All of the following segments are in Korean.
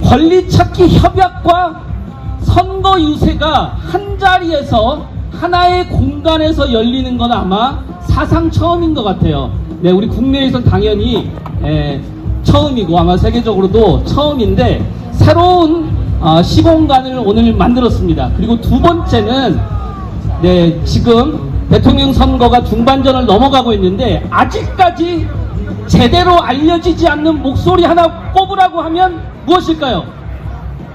권리찾기 협약과 선거 유세가 한자리에서 하나의 공간에서 열리는 건 아마 사상 처음인 것 같아요. 네, 우리 국내에선 당연히 처음이고 아마 세계적으로도 처음인데 새로운 시공간을 오늘 만들었습니다. 그리고 두 번째는 네, 지금 대통령 선거가 중반전을 넘어가고 있는데 아직까지 제대로 알려지지 않는 목소리 하나 꼽으라고 하면 무엇일까요?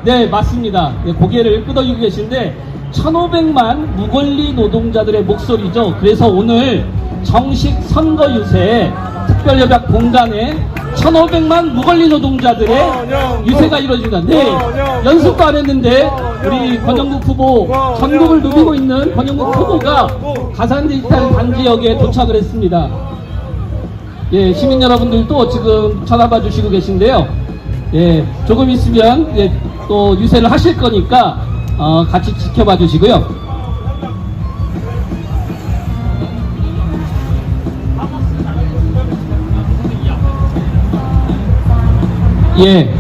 네, 맞습니다. 네, 고개를 끄덕이고 계신데 1500만 무권리 노동자들의 목소리죠. 그래서 오늘 정식 선거 유세 특별협약 공간에 1500만 무권리 노동자들의 유세가 이루어집니다. 네, 연습도 안 했는데 우리 권영국 후보, 전국을 누비고 있는 권영국 후보가 가산 디지털 단지역에 도착을 했습니다. 예, 시민 여러분들도 지금 쳐다봐 주시고 계신데요. 예, 조금 있으면 또 유세를 하실 거니까 같이 지켜봐 주시고요. 예,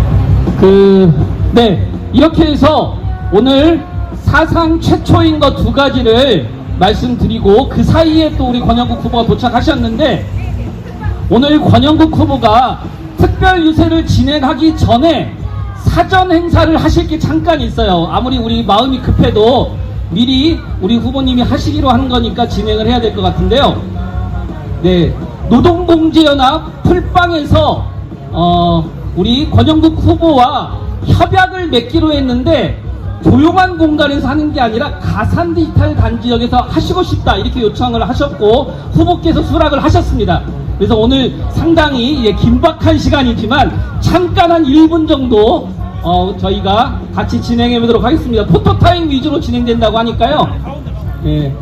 네, 이렇게 해서 오늘 사상 최초인 것 두 가지를 말씀드리고 그 사이에 또 우리 권영국 후보가 도착하셨는데 오늘 권영국 후보가 특별 유세를 진행하기 전에 사전 행사를 하실 게 잠깐 있어요. 아무리 우리 마음이 급해도 미리 우리 후보님이 하시기로 한 거니까 진행을 해야 될 것 같은데요. 네, 노동공제연합 풀빵에서 우리 권영국 후보와 협약을 맺기로 했는데 조용한 공간에서 하는 게 아니라 가산 디지털 단지역에서 하시고 싶다 이렇게 요청을 하셨고 후보께서 수락을 하셨습니다. 그래서 오늘 상당히 긴박한 시간이지만 잠깐 한 1분 정도 저희가 같이 진행해 보도록 하겠습니다. 포토타임 위주로 진행된다고 하니까요. 예.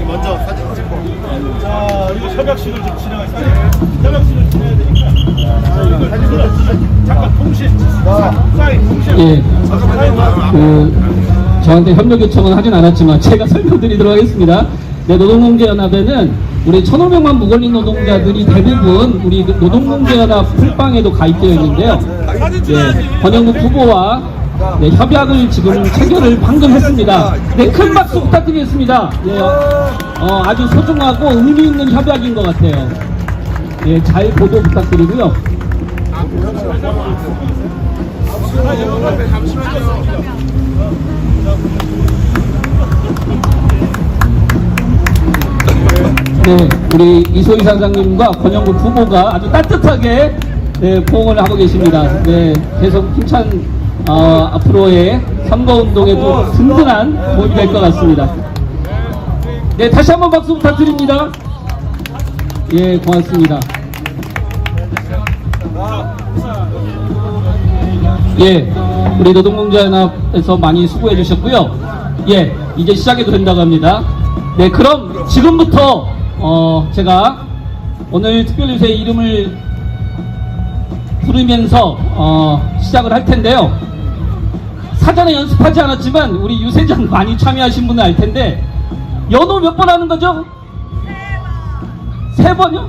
먼저 사진 찍고. 자, 그리고 협약식을 좀 진행하겠습니다. 협약식을 진행해야 되니까. 자, 이거 사진을 잠깐 동시에 사인 동시에. 예. 저한테 협력 요청은 하진 않았지만 제가 설명드리도록 하겠습니다. 네, 노동공제연합에는 우리 1500만 무권리 노동자들이 대부분 우리 노동공제연합 풀빵에도 가입되어 있는데요. 네, 권영국 후보와 네, 협약을 지금 체결을 방금 했습니다. 네, 큰 박수 부탁드리겠습니다. 네, 아주 소중하고 의미 있는 협약인 것 같아요. 네, 잘 보도 부탁드리고요. 네, 우리 이소희 사장님과 권영국 후보가 아주 따뜻하게 네, 포옹을 하고 계십니다. 네, 계속 힘찬 앞으로의 선거운동에도 든든한 도움이 될 것 같습니다. 네, 다시 한번 박수 부탁드립니다. 예, 고맙습니다. 예, 우리 노동공제연합에서 많이 수고해 주셨고요. 예, 이제 시작해도 된다고 합니다. 네, 그럼 지금부터 제가 오늘 특별유세 이름을 부르면서 시작을 할 텐데요. 사전에 연습하지 않았지만 우리 유세장 많이 참여하신 분은 알 텐데 연호 몇 번 하는 거죠? 3번이요?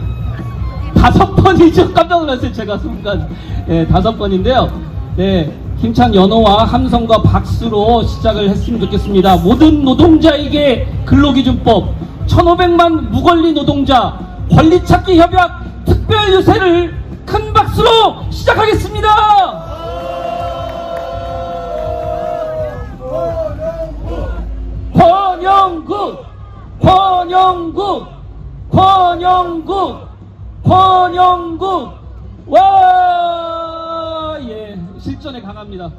5번이죠? 깜짝 놀랐어요. 제가 순간. 네, 5번인데요. 네, 힘찬 연호와 함성과 박수로 시작을 했으면 좋겠습니다. 모든 노동자에게 근로기준법 1500만 무권리 노동자 권리찾기 협약 특별유세를 큰 박수로 시작하겠습니다. 권영국, 권영국, 권영국, 권영국. 와, 예, 실전에 강합니다.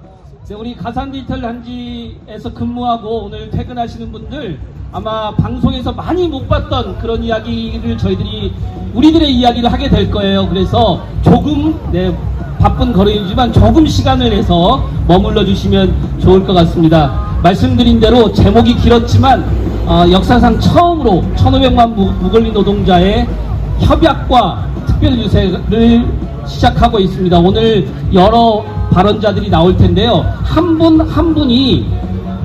네, 우리 가산 디지털 단지에서 근무하고 오늘 퇴근하시는 분들 아마 방송에서 많이 못 봤던 그런 이야기를 우리들의 이야기를 하게 될 거예요. 그래서 조금, 네, 바쁜 거리이지만 조금 시간을 내서 머물러 주시면 좋을 것 같습니다. 말씀드린 대로 제목이 길었지만 역사상 처음으로 1500만 무권리 노동자의 협약과 특별유세를 시작하고 있습니다. 오늘 여러 발언자들이 나올 텐데요. 한 분 한 분이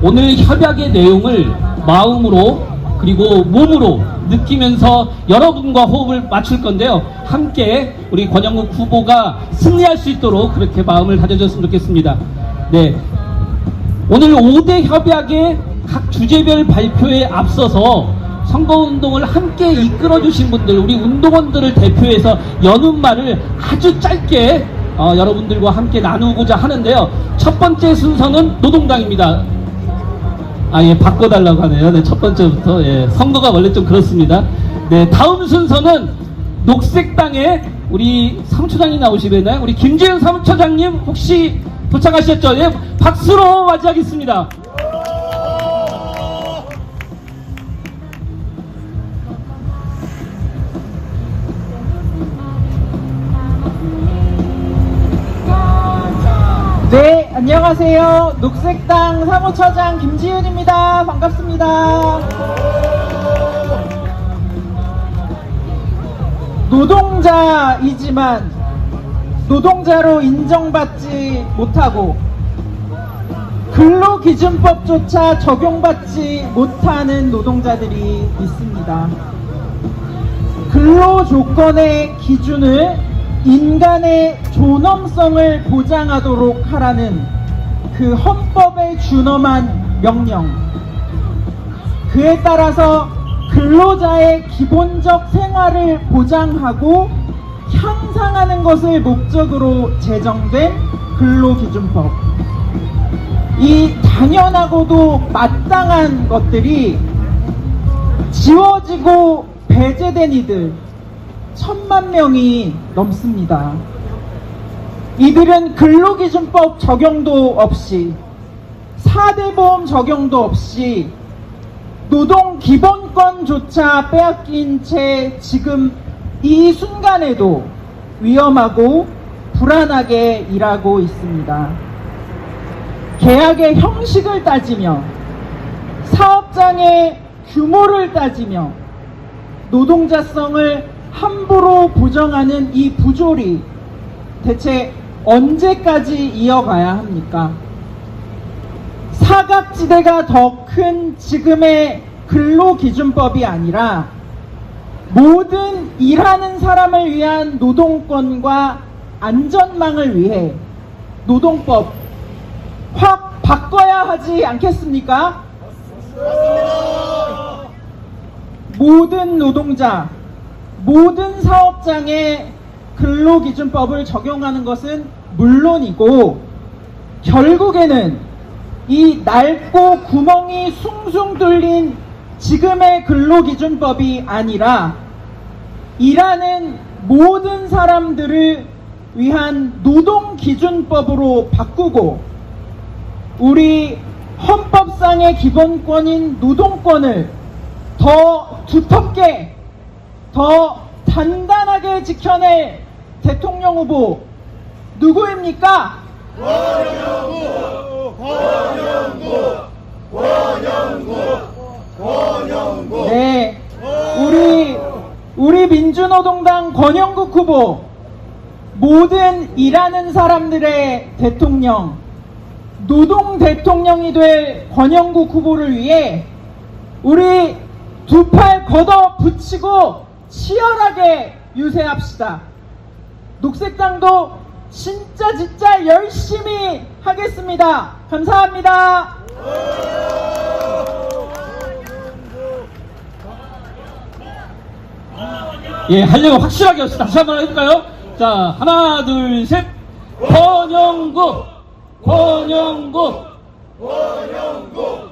오늘 협약의 내용을 마음으로 그리고 몸으로 느끼면서 여러분과 호흡을 맞출 건데요. 함께 우리 권영국 후보가 승리할 수 있도록 그렇게 마음을 다져줬으면 좋겠습니다. 네, 오늘 5대 협약의 각 주제별 발표에 앞서서 선거운동을 함께 이끌어주신 분들, 우리 운동원들을 대표해서 여는 말을 아주 짧게 여러분들과 함께 나누고자 하는데요. 첫 번째 순서는 노동당입니다. 예, 바꿔달라고 하네요. 네, 첫 번째부터. 예, 선거가 원래 좀 그렇습니다. 네, 다음 순서는 녹색당의 우리 사무처장이 나오시겠나요? 우리 김재현 사무처장님 혹시 도착하셨죠? 예, 박수로 맞이하겠습니다. 네, 안녕하세요. 녹색당 사무처장 김지윤입니다. 반갑습니다. 노동자이지만 노동자로 인정받지 못하고 근로기준법조차 적용받지 못하는 노동자들이 있습니다. 근로조건의 기준을 인간의 존엄성을 보장하도록 하라는 그 헌법에 준엄한 명령, 그에 따라서 근로자의 기본적 생활을 보장하고 향상하는 것을 목적으로 제정된 근로기준법, 이 당연하고도 마땅한 것들이 지워지고 배제된 이들 1000만 명이 넘습니다. 이들은 근로기준법 적용도 없이, 4대 보험 적용도 없이 노동기본권조차 빼앗긴 채 지금 이 순간에도 위험하고 불안하게 일하고 있습니다. 계약의 형식을 따지며 사업장의 규모를 따지며 노동자성을 함부로 부정하는 이 부조리 대체 언제까지 이어가야 합니까? 사각지대가 더 큰 지금의 근로기준법이 아니라 모든 일하는 사람을 위한 노동권과 안전망을 위해 노동법 확 바꿔야 하지 않겠습니까? 모든 노동자, 모든 사업장에 근로기준법을 적용하는 것은 물론이고 결국에는 이 낡고 구멍이 숭숭 뚫린 지금의 근로기준법이 아니라 일하는 모든 사람들을 위한 노동기준법으로 바꾸고 우리 헌법상의 기본권인 노동권을 더 두텁게, 더 단단하게 지켜낼 대통령 후보 누구입니까? 권영국. 네, 우리 민주노동당 권영국 후보, 모든 일하는 사람들의 대통령, 노동 대통령이 될 권영국 후보를 위해 우리 두 팔 걷어 붙이고 치열하게 유세합시다. 녹색당도 진짜 열심히 하겠습니다. 감사합니다. 예, 하려면 확실하게 합시다. 다시 한번 해볼까요? 자, 하나, 둘, 셋. 권영국! 권영국! 권영국!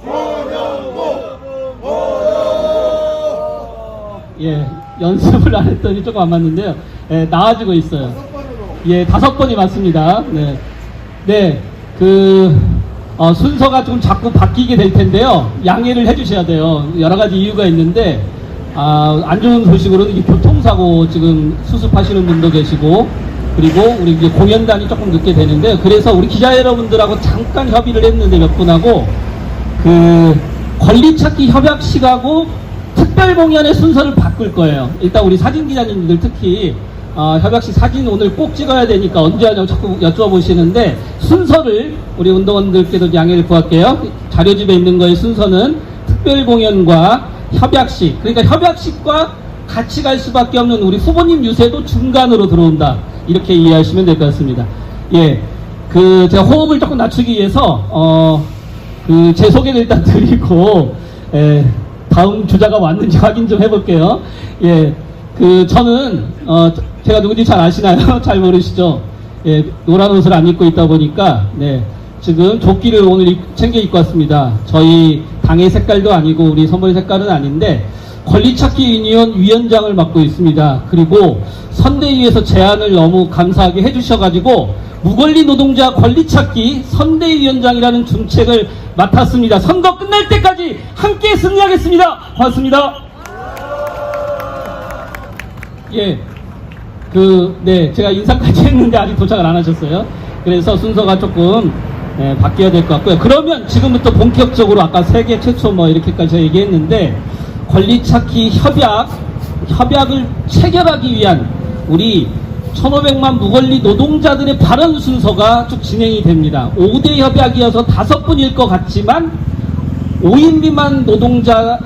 권영국! 예, 연습을 안 했더니 조금 안 맞는데요. 예, 나아지고 있어요. 예, 5번이 맞습니다. 네. 네, 순서가 좀 자꾸 바뀌게 될 텐데요. 양해를 해주셔야 돼요. 여러 가지 이유가 있는데, 안 좋은 소식으로는 이 교통사고 지금 수습하시는 분도 계시고, 그리고 우리 이제 공연단이 조금 늦게 되는데, 그래서 우리 기자 여러분들하고 잠깐 협의를 했는데 몇 분하고, 권리찾기 협약식하고 특별 공연의 순서를 바꿀 거예요. 일단 우리 사진 기자님들 특히, 협약식 사진 오늘 꼭 찍어야 되니까 언제 하냐고 자꾸 여쭤보시는데 순서를 우리 운동원들께도 양해를 구할게요. 자료집에 있는 거의 순서는 특별 공연과 협약식, 그러니까 협약식과 같이 갈 수밖에 없는 우리 후보님 유세도 중간으로 들어온다, 이렇게 이해하시면 될 것 같습니다. 예, 제가 호흡을 조금 낮추기 위해서 제 소개를 일단 드리고 다음 주자가 왔는지 확인 좀 해볼게요. 예, 저는 제가 누군지 잘 아시나요? 잘 모르시죠? 예, 노란 옷을 안 입고 있다 보니까 네, 지금 조끼를 오늘 챙겨 입고 왔습니다. 저희 당의 색깔도 아니고 우리 선거의 색깔은 아닌데 권리찾기 유니온 위원장을 맡고 있습니다. 그리고 선대위에서 제안을 너무 감사하게 해주셔가지고 무권리 노동자 권리찾기 선대위원장이라는 중책을 맡았습니다. 선거 끝날 때까지 함께 승리하겠습니다. 고맙습니다. 예, 네, 제가 인사까지 했는데 아직 도착을 안 하셨어요. 그래서 순서가 조금 바뀌어야 될 것 같고요. 그러면 지금부터 본격적으로 아까 세계 최초 뭐 이렇게까지 얘기했는데 권리찾기 협약을 체결하기 위한 우리 1,500만 무권리 노동자들의 발언 순서가 쭉 진행이 됩니다. 5대 협약이어서 5분일 것 같지만 5인 미만 노동자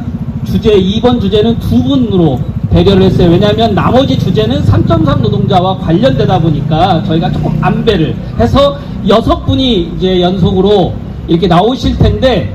주제 2번 주제는 2분으로 배려를 했어요. 왜냐하면 나머지 주제는 3.3 노동자와 관련되다 보니까 저희가 조금 안배를 해서 6분이 이제 연속으로 이렇게 나오실 텐데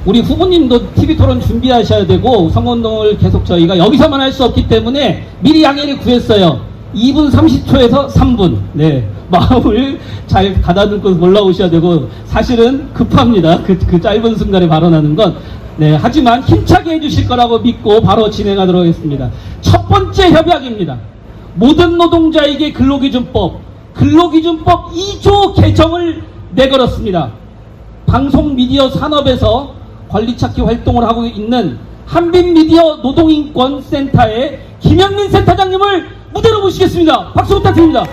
우리 후보님도 TV 토론 준비하셔야 되고 선거운동을 계속 저희가 여기서만 할 수 없기 때문에 미리 양해를 구했어요. 2분 30초에서 3분. 네, 마음을 잘 가다듬고 올라오셔야 되고 사실은 급합니다. 그 짧은 순간에 발언하는 건. 네, 하지만 힘차게 해주실 거라고 믿고 바로 진행하도록 하겠습니다. 첫 번째 협약입니다. 모든 노동자에게 근로기준법 2조 개정을 내걸었습니다. 방송미디어 산업에서 권리찾기 활동을 하고 있는 한빛미디어 노동인권센터의 김영민 센터장님을 무대로 모시겠습니다. 박수 부탁드립니다.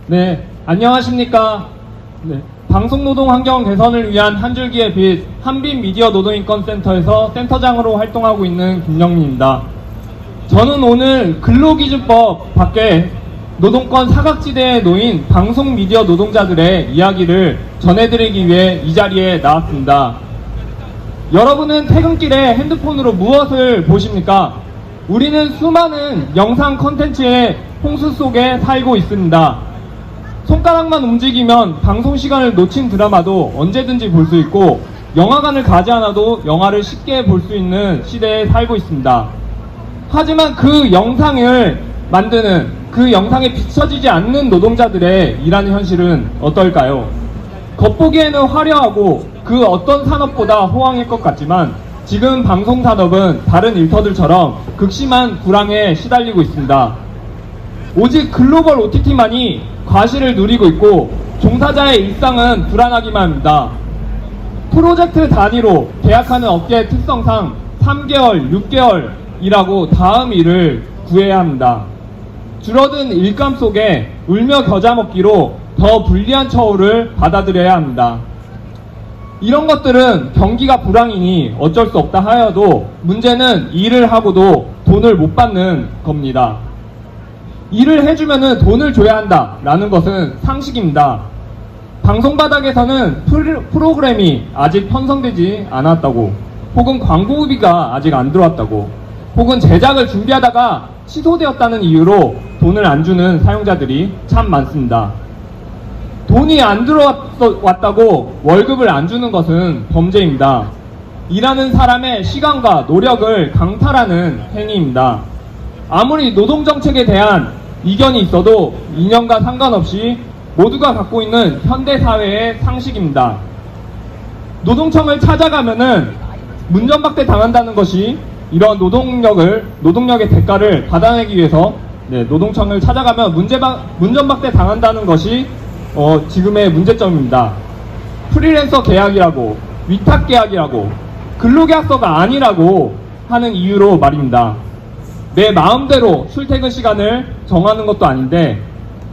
네, 안녕하십니까. 네, 방송노동 환경 개선을 위한 한 줄기의 빛 한빛미디어 노동인권센터에서 센터장으로 활동하고 있는 김영민입니다. 저는 오늘 근로기준법 밖에 노동권 사각지대에 놓인 방송미디어 노동자들의 이야기를 전해드리기 위해 이 자리에 나왔습니다. 여러분은 퇴근길에 핸드폰으로 무엇을 보십니까? 우리는 수많은 영상 콘텐츠의 홍수 속에 살고 있습니다. 손가락만 움직이면 방송 시간을 놓친 드라마도 언제든지 볼 수 있고 영화관을 가지 않아도 영화를 쉽게 볼 수 있는 시대에 살고 있습니다. 하지만 그 영상을 만드는, 그 영상에 비춰지지 않는 노동자들의 일하는 현실은 어떨까요? 겉보기에는 화려하고 그 어떤 산업보다 호황일 것 같지만 지금 방송산업은 다른 일터들처럼 극심한 불황에 시달리고 있습니다. 오직 글로벌 OTT만이 과실을 누리고 있고 종사자의 일상은 불안하기만 합니다. 프로젝트 단위로 계약하는 업계의 특성상 3개월, 6개월 일하고 다음 일을 구해야 합니다. 줄어든 일감 속에 울며 겨자 먹기로 더 불리한 처우를 받아들여야 합니다. 이런 것들은 경기가 불황이니 어쩔 수 없다 하여도 문제는 일을 하고도 돈을 못 받는 겁니다. 일을 해주면은 돈을 줘야 한다 라는 것은 상식입니다. 방송바닥에서는 프로그램이 아직 편성되지 않았다고, 혹은 광고비가 아직 안 들어왔다고, 혹은 제작을 준비하다가 취소되었다는 이유로 돈을 안 주는 사용자들이 참 많습니다. 돈이 안 들어왔다고 월급을 안 주는 것은 범죄입니다. 일하는 사람의 시간과 노력을 강탈하는 행위입니다. 아무리 노동정책에 대한 이견이 있어도 이념과 상관없이 모두가 갖고 있는 현대사회의 상식입니다. 노동청을 찾아가면은 문전박대 당한다는 것이 이런 노동력의 대가를 받아내기 위해서 노동청을 찾아가면 문전박대 당한다는 것이 지금의 문제점입니다. 프리랜서 계약이라고, 위탁 계약이라고, 근로계약서가 아니라고 하는 이유로 말입니다. 내 마음대로 출퇴근 시간을 정하는 것도 아닌데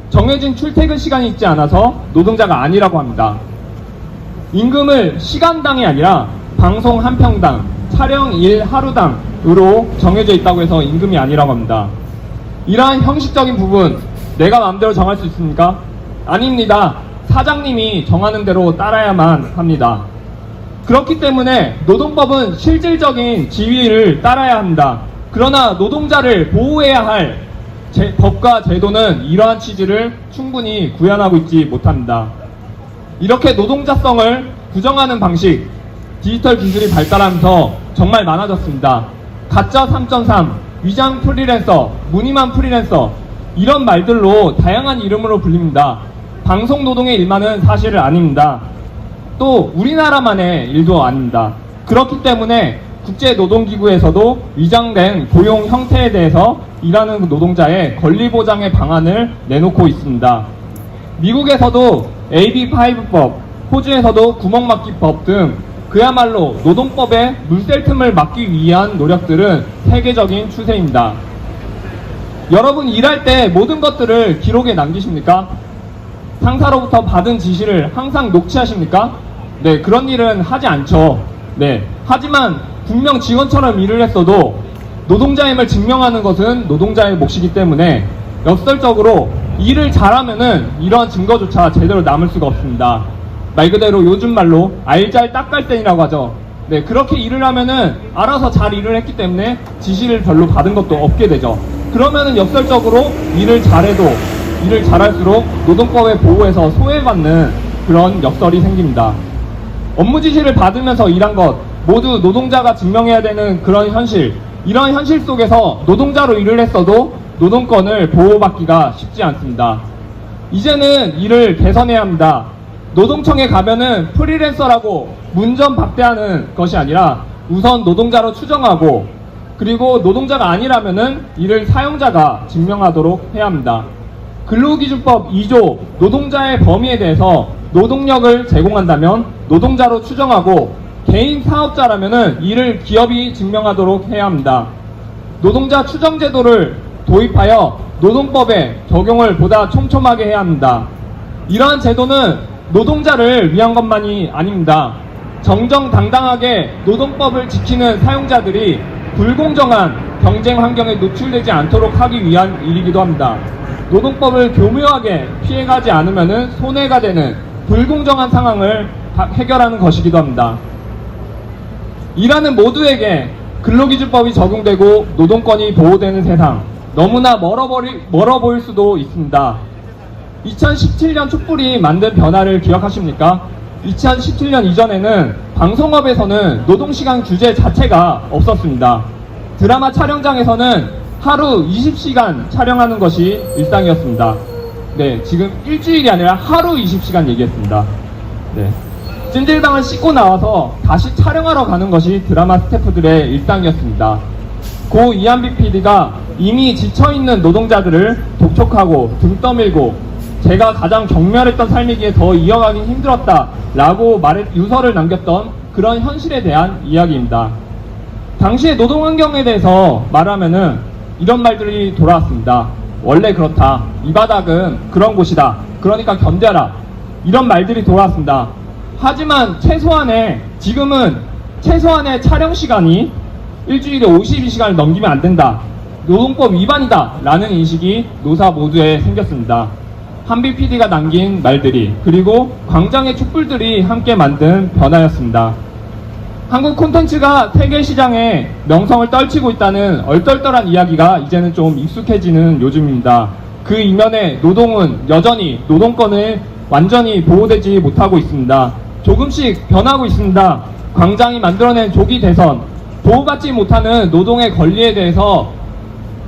정해진 출퇴근 시간이 있지 않아서 노동자가 아니라고 합니다. 임금을 시간당이 아니라 방송 한 평당, 촬영 일 하루당 시간으로 정해져 있다고 해서 임금이 아니라고 합니다. 이러한 형식적인 부분 내가 마음대로 정할 수 있습니까? 아닙니다. 사장님이 정하는 대로 따라야만 합니다. 그렇기 때문에 노동법은 실질적인 지위를 따라야 합니다. 그러나 노동자를 보호해야 할 법과 제도는 이러한 취지를 충분히 구현하고 있지 못합니다. 이렇게 노동자성을 부정하는 방식, 디지털 기술이 발달하면서 정말 많아졌습니다. 가짜 3.3, 위장 프리랜서, 무늬만 프리랜서 이런 말들로 다양한 이름으로 불립니다. 방송 노동의 일만은 사실은 아닙니다. 또 우리나라만의 일도 아닙니다. 그렇기 때문에 국제노동기구에서도 위장된 고용 형태에 대해서 일하는 노동자의 권리 보장의 방안을 내놓고 있습니다. 미국에서도 AB5법, 호주에서도 구멍막기법 등 그야말로 노동법의 물샐 틈을 막기 위한 노력들은 세계적인 추세입니다. 여러분 일할 때 모든 것들을 기록에 남기십니까? 상사로부터 받은 지시를 항상 녹취하십니까? 네, 그런 일은 하지 않죠. 네, 하지만 분명 직원처럼 일을 했어도 노동자임을 증명하는 것은 노동자의 몫이기 때문에 역설적으로 일을 잘하면은 이러한 증거조차 제대로 남을 수가 없습니다. 말 그대로 요즘 말로 알잘 딱갈땡이라고 하죠. 네, 그렇게 일을 하면은 알아서 잘 일을 했기 때문에 지시를 별로 받은 것도 없게 되죠. 그러면은 역설적으로 일을 잘해도 일을 잘할수록 노동법의 보호에서 소외받는 그런 역설이 생깁니다. 업무 지시를 받으면서 일한 것 모두 노동자가 증명해야 되는 그런 현실, 이런 현실 속에서 노동자로 일을 했어도 노동권을 보호받기가 쉽지 않습니다. 이제는 이를 개선해야 합니다. 노동청에 가면은 프리랜서라고 문전박대하는 것이 아니라 우선 노동자로 추정하고 그리고 노동자가 아니라면은 이를 사용자가 증명하도록 해야 합니다. 근로기준법 2조 노동자의 범위에 대해서 노동력을 제공한다면 노동자로 추정하고 개인 사업자라면은 이를 기업이 증명하도록 해야 합니다. 노동자 추정제도를 도입하여 노동법에 적용을 보다 촘촘하게 해야 합니다. 이러한 제도는 노동자를 위한 것만이 아닙니다. 정정당당하게 노동법을 지키는 사용자들이 불공정한 경쟁 환경에 노출되지 않도록 하기 위한 일이기도 합니다. 노동법을 교묘하게 피해가지 않으면 손해가 되는 불공정한 상황을 해결하는 것이기도 합니다. 일하는 모두에게 근로기준법이 적용되고 노동권이 보호되는 세상, 너무나 멀어 보일 수도 있습니다. 2017년 촛불이 만든 변화를 기억하십니까? 2017년 이전에는 방송업에서는 노동시간 규제 자체가 없었습니다. 드라마 촬영장에서는 하루 20시간 촬영하는 것이 일상이었습니다. 네, 지금 일주일이 아니라 하루 20시간 얘기했습니다. 네. 찜질방을 씻고 나와서 다시 촬영하러 가는 것이 드라마 스태프들의 일상이었습니다. 고 이한비 PD가 이미 지쳐있는 노동자들을 독촉하고 등 떠밀고 제가 가장 경멸했던 삶이기에 더 이어가긴 힘들었다 라고 유서를 남겼던 그런 현실에 대한 이야기입니다. 당시의 노동환경에 대해서 말하면은 이런 말들이 돌아왔습니다. 원래 그렇다. 이 바닥은 그런 곳이다. 그러니까 견뎌라. 이런 말들이 돌아왔습니다. 하지만 지금은 최소한의 촬영 시간이 일주일에 52시간을 넘기면 안 된다. 노동법 위반이다. 라는 인식이 노사 모두에 생겼습니다. 한비 PD가 남긴 말들이 그리고 광장의 촛불들이 함께 만든 변화였습니다. 한국 콘텐츠가 세계 시장에 명성을 떨치고 있다는 얼떨떨한 이야기가 이제는 좀 익숙해지는 요즘입니다. 그 이면에 노동은 여전히 노동권을 완전히 보호되지 못하고 있습니다. 조금씩 변하고 있습니다. 광장이 만들어낸 조기 대선, 보호받지 못하는 노동의 권리에 대해서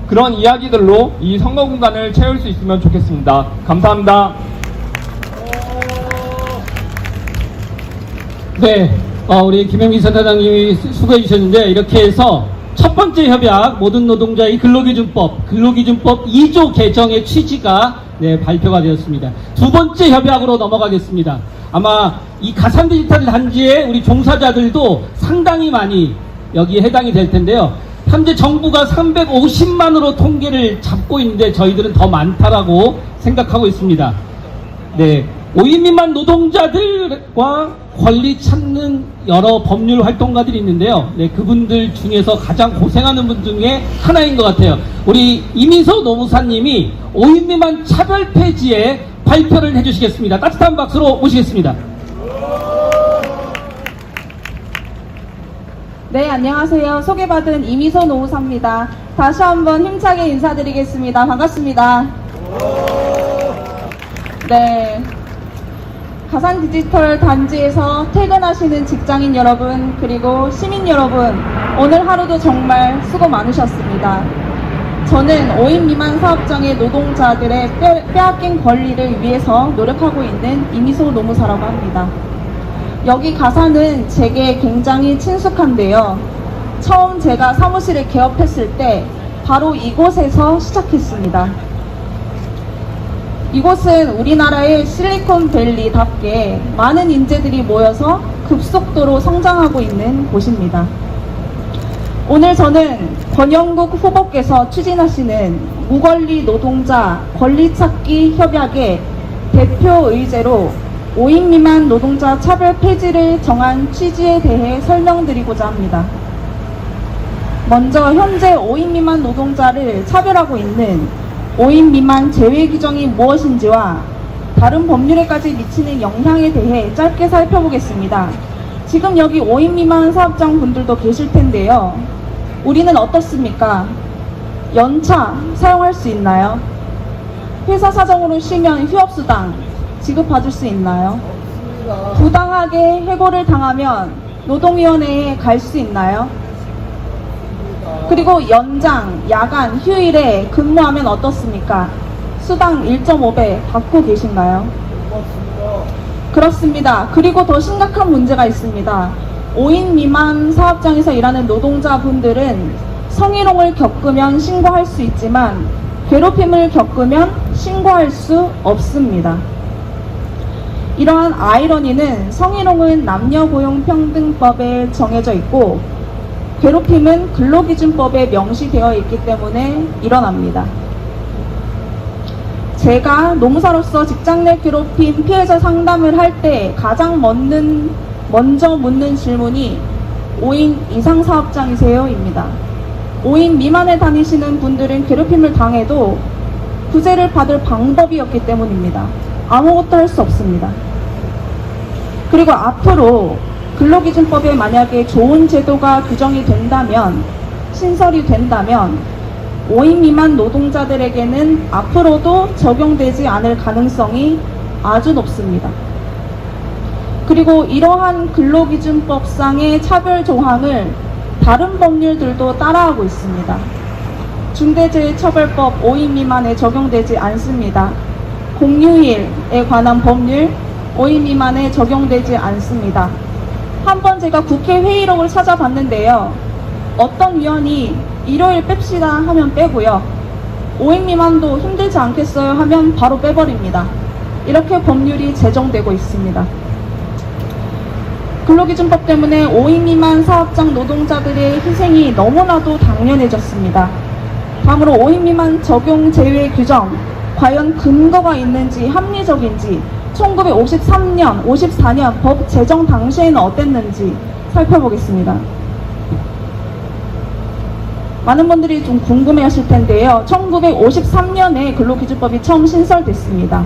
그런 이야기들로 이 선거 공간을 채울 수 있으면 좋겠습니다. 감사합니다. 네, 우리 김영기 센터장님이 수고해 주셨는데 이렇게 해서 첫 번째 협약 모든 노동자의 근로기준법 2조 개정의 취지가 발표가 되었습니다. 두 번째 협약으로 넘어가겠습니다. 아마 이 가산 디지털 단지의 우리 종사자들도 상당히 많이 여기에 해당이 될 텐데요. 현재 정부가 350만으로 통계를 잡고 있는데 저희들은 더 많다라고 생각하고 있습니다. 네, 5인 미만 노동자들과 권리 찾는 여러 법률 활동가들이 있는데요. 네, 그분들 중에서 가장 고생하는 분 중에 하나인 것 같아요. 우리 이민서 노무사님이 5인 미만 차별 폐지에 발표를 해주시겠습니다. 따뜻한 박수로 모시겠습니다. 네, 안녕하세요. 소개받은 이미소 노무사입니다. 다시 한번 힘차게 인사드리겠습니다. 반갑습니다. 네. 가산 디지털 단지에서 퇴근하시는 직장인 여러분, 그리고 시민 여러분, 오늘 하루도 정말 수고 많으셨습니다. 저는 5인 미만 사업장의 노동자들의 빼앗긴 권리를 위해서 노력하고 있는 이미소 노무사라고 합니다. 여기 가사는 제게 굉장히 친숙한데요. 처음 제가 사무실을 개업했을 때 바로 이곳에서 시작했습니다. 이곳은 우리나라의 실리콘밸리답게 많은 인재들이 모여서 급속도로 성장하고 있는 곳입니다. 오늘 저는 권영국 후보께서 추진하시는 무권리 노동자 권리찾기 협약의 대표 의제로 5인 미만 노동자 차별 폐지를 정한 취지에 대해 설명드리고자 합니다. 먼저 현재 5인 미만 노동자를 차별하고 있는 5인 미만 제외 규정이 무엇인지와 다른 법률에까지 미치는 영향에 대해 짧게 살펴보겠습니다. 지금 여기 5인 미만 사업장 분들도 계실 텐데요. 우리는 어떻습니까? 연차 사용할 수 있나요? 회사 사정으로 쉬면 휴업수당 지급받을 수 있나요? 부당하게 해고를 당하면 노동위원회에 갈 수 있나요? 그리고 연장, 야간, 휴일에 근무하면 어떻습니까? 수당 1.5배 받고 계신가요? 그렇습니다. 그리고 더 심각한 문제가 있습니다. 5인 미만 사업장에서 일하는 노동자분들은 성희롱을 겪으면 신고할 수 있지만 괴롭힘을 겪으면 신고할 수 없습니다. 이러한 아이러니는 성희롱은 남녀고용평등법에 정해져 있고 괴롭힘은 근로기준법에 명시되어 있기 때문에 일어납니다. 제가 노무사로서 직장 내 괴롭힘 피해자 상담을 할 때 가장 먼저 묻는 질문이 5인 이상 사업장이세요? 입니다. 5인 미만에 다니시는 분들은 괴롭힘을 당해도 구제를 받을 방법이 없기 때문입니다. 아무것도 할 수 없습니다. 그리고 앞으로 근로기준법에 만약에 좋은 제도가 규정이 된다면, 신설이 된다면 5인 미만 노동자들에게는 앞으로도 적용되지 않을 가능성이 아주 높습니다. 그리고 이러한 근로기준법상의 차별 조항을 다른 법률들도 따라하고 있습니다. 중대재해처벌법 5인 미만에 적용되지 않습니다. 공휴일에 관한 법률 5인 미만에 적용되지 않습니다. 한번 제가 국회 회의록을 찾아봤는데요. 어떤 위원이 일요일 뺍시다 하면 빼고요. 5인 미만도 힘들지 않겠어요 하면 바로 빼버립니다. 이렇게 법률이 제정되고 있습니다. 근로기준법 때문에 5인 미만 사업장 노동자들의 희생이 너무나도 당연해졌습니다. 다음으로 5인 미만 적용 제외 규정, 과연 근거가 있는지 합리적인지 1953년, 54년 법 제정 당시에는 어땠는지 살펴보겠습니다. 많은 분들이 좀 궁금해하실 텐데요. 1953년에 근로기준법이 처음 신설됐습니다.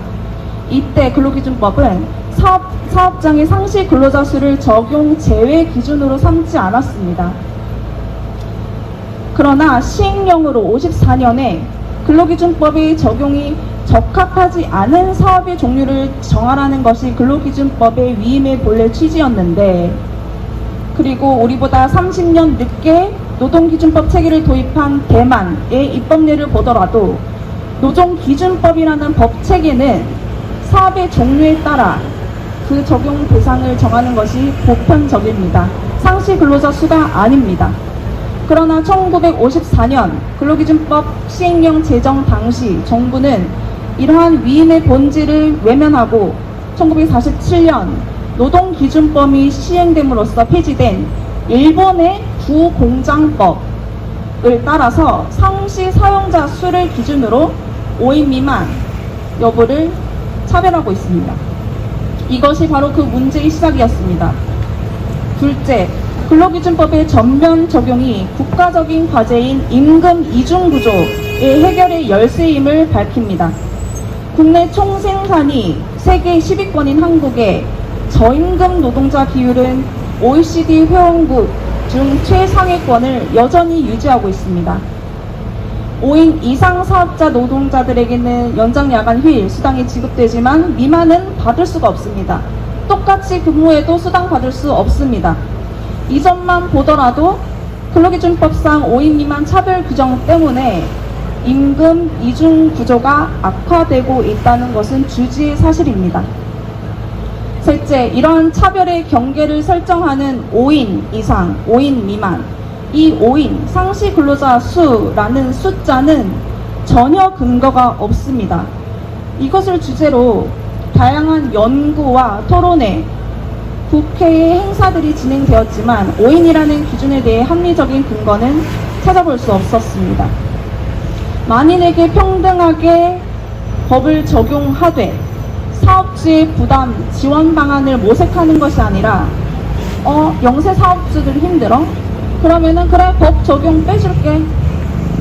이때 근로기준법은 사업장의 상시 근로자 수를 적용 제외 기준으로 삼지 않았습니다. 그러나 시행령으로 54년에 근로기준법의 적용이 적합하지 않은 사업의 종류를 정하라는 것이 근로기준법의 위임의 본래 취지였는데, 그리고 우리보다 30년 늦게 노동기준법 체계를 도입한 대만의 입법례를 보더라도 노동기준법이라는 법 체계는 사업의 종류에 따라 그 적용 대상을 정하는 것이 보편적입니다. 상시 근로자 수가 아닙니다. 그러나 1954년 근로기준법 시행령 제정 당시 정부는 이러한 위임의 본질을 외면하고 1947년 노동기준법이 시행됨으로써 폐지된 일본의 구공장법을 따라서 상시 사용자 수를 기준으로 5인 미만 여부를 차별하고 있습니다. 이것이 바로 그 문제의 시작이었습니다. 둘째, 근로기준법의 전면 적용이 국가적인 과제인 임금 이중구조의 해결의 열쇠임을 밝힙니다. 국내 총생산이 세계 10위권인 한국의 저임금 노동자 비율은 OECD 회원국 중 최상위권을 여전히 유지하고 있습니다. 5인 이상 사업자 노동자들에게는 연장 야간 휴일 수당이 지급되지만 미만은 받을 수가 없습니다. 똑같이 근무해도 수당 받을 수 없습니다. 이 점만 보더라도 근로기준법상 5인 미만 차별 규정 때문에 임금 이중 구조가 악화되고 있다는 것은 주지의 사실입니다. 셋째, 이러한 차별의 경계를 설정하는 5인 이상, 5인 미만, 이 5인 상시 근로자 수라는 숫자는 전혀 근거가 없습니다. 이것을 주제로 다양한 연구와 토론회, 국회의 행사들이 진행되었지만 5인이라는 기준에 대해 합리적인 근거는 찾아볼 수 없었습니다. 만인에게 평등하게 법을 적용하되 사업주의 부담 지원 방안을 모색하는 것이 아니라 영세 사업주들 힘들어? 그러면은 그래 법 적용 빼줄게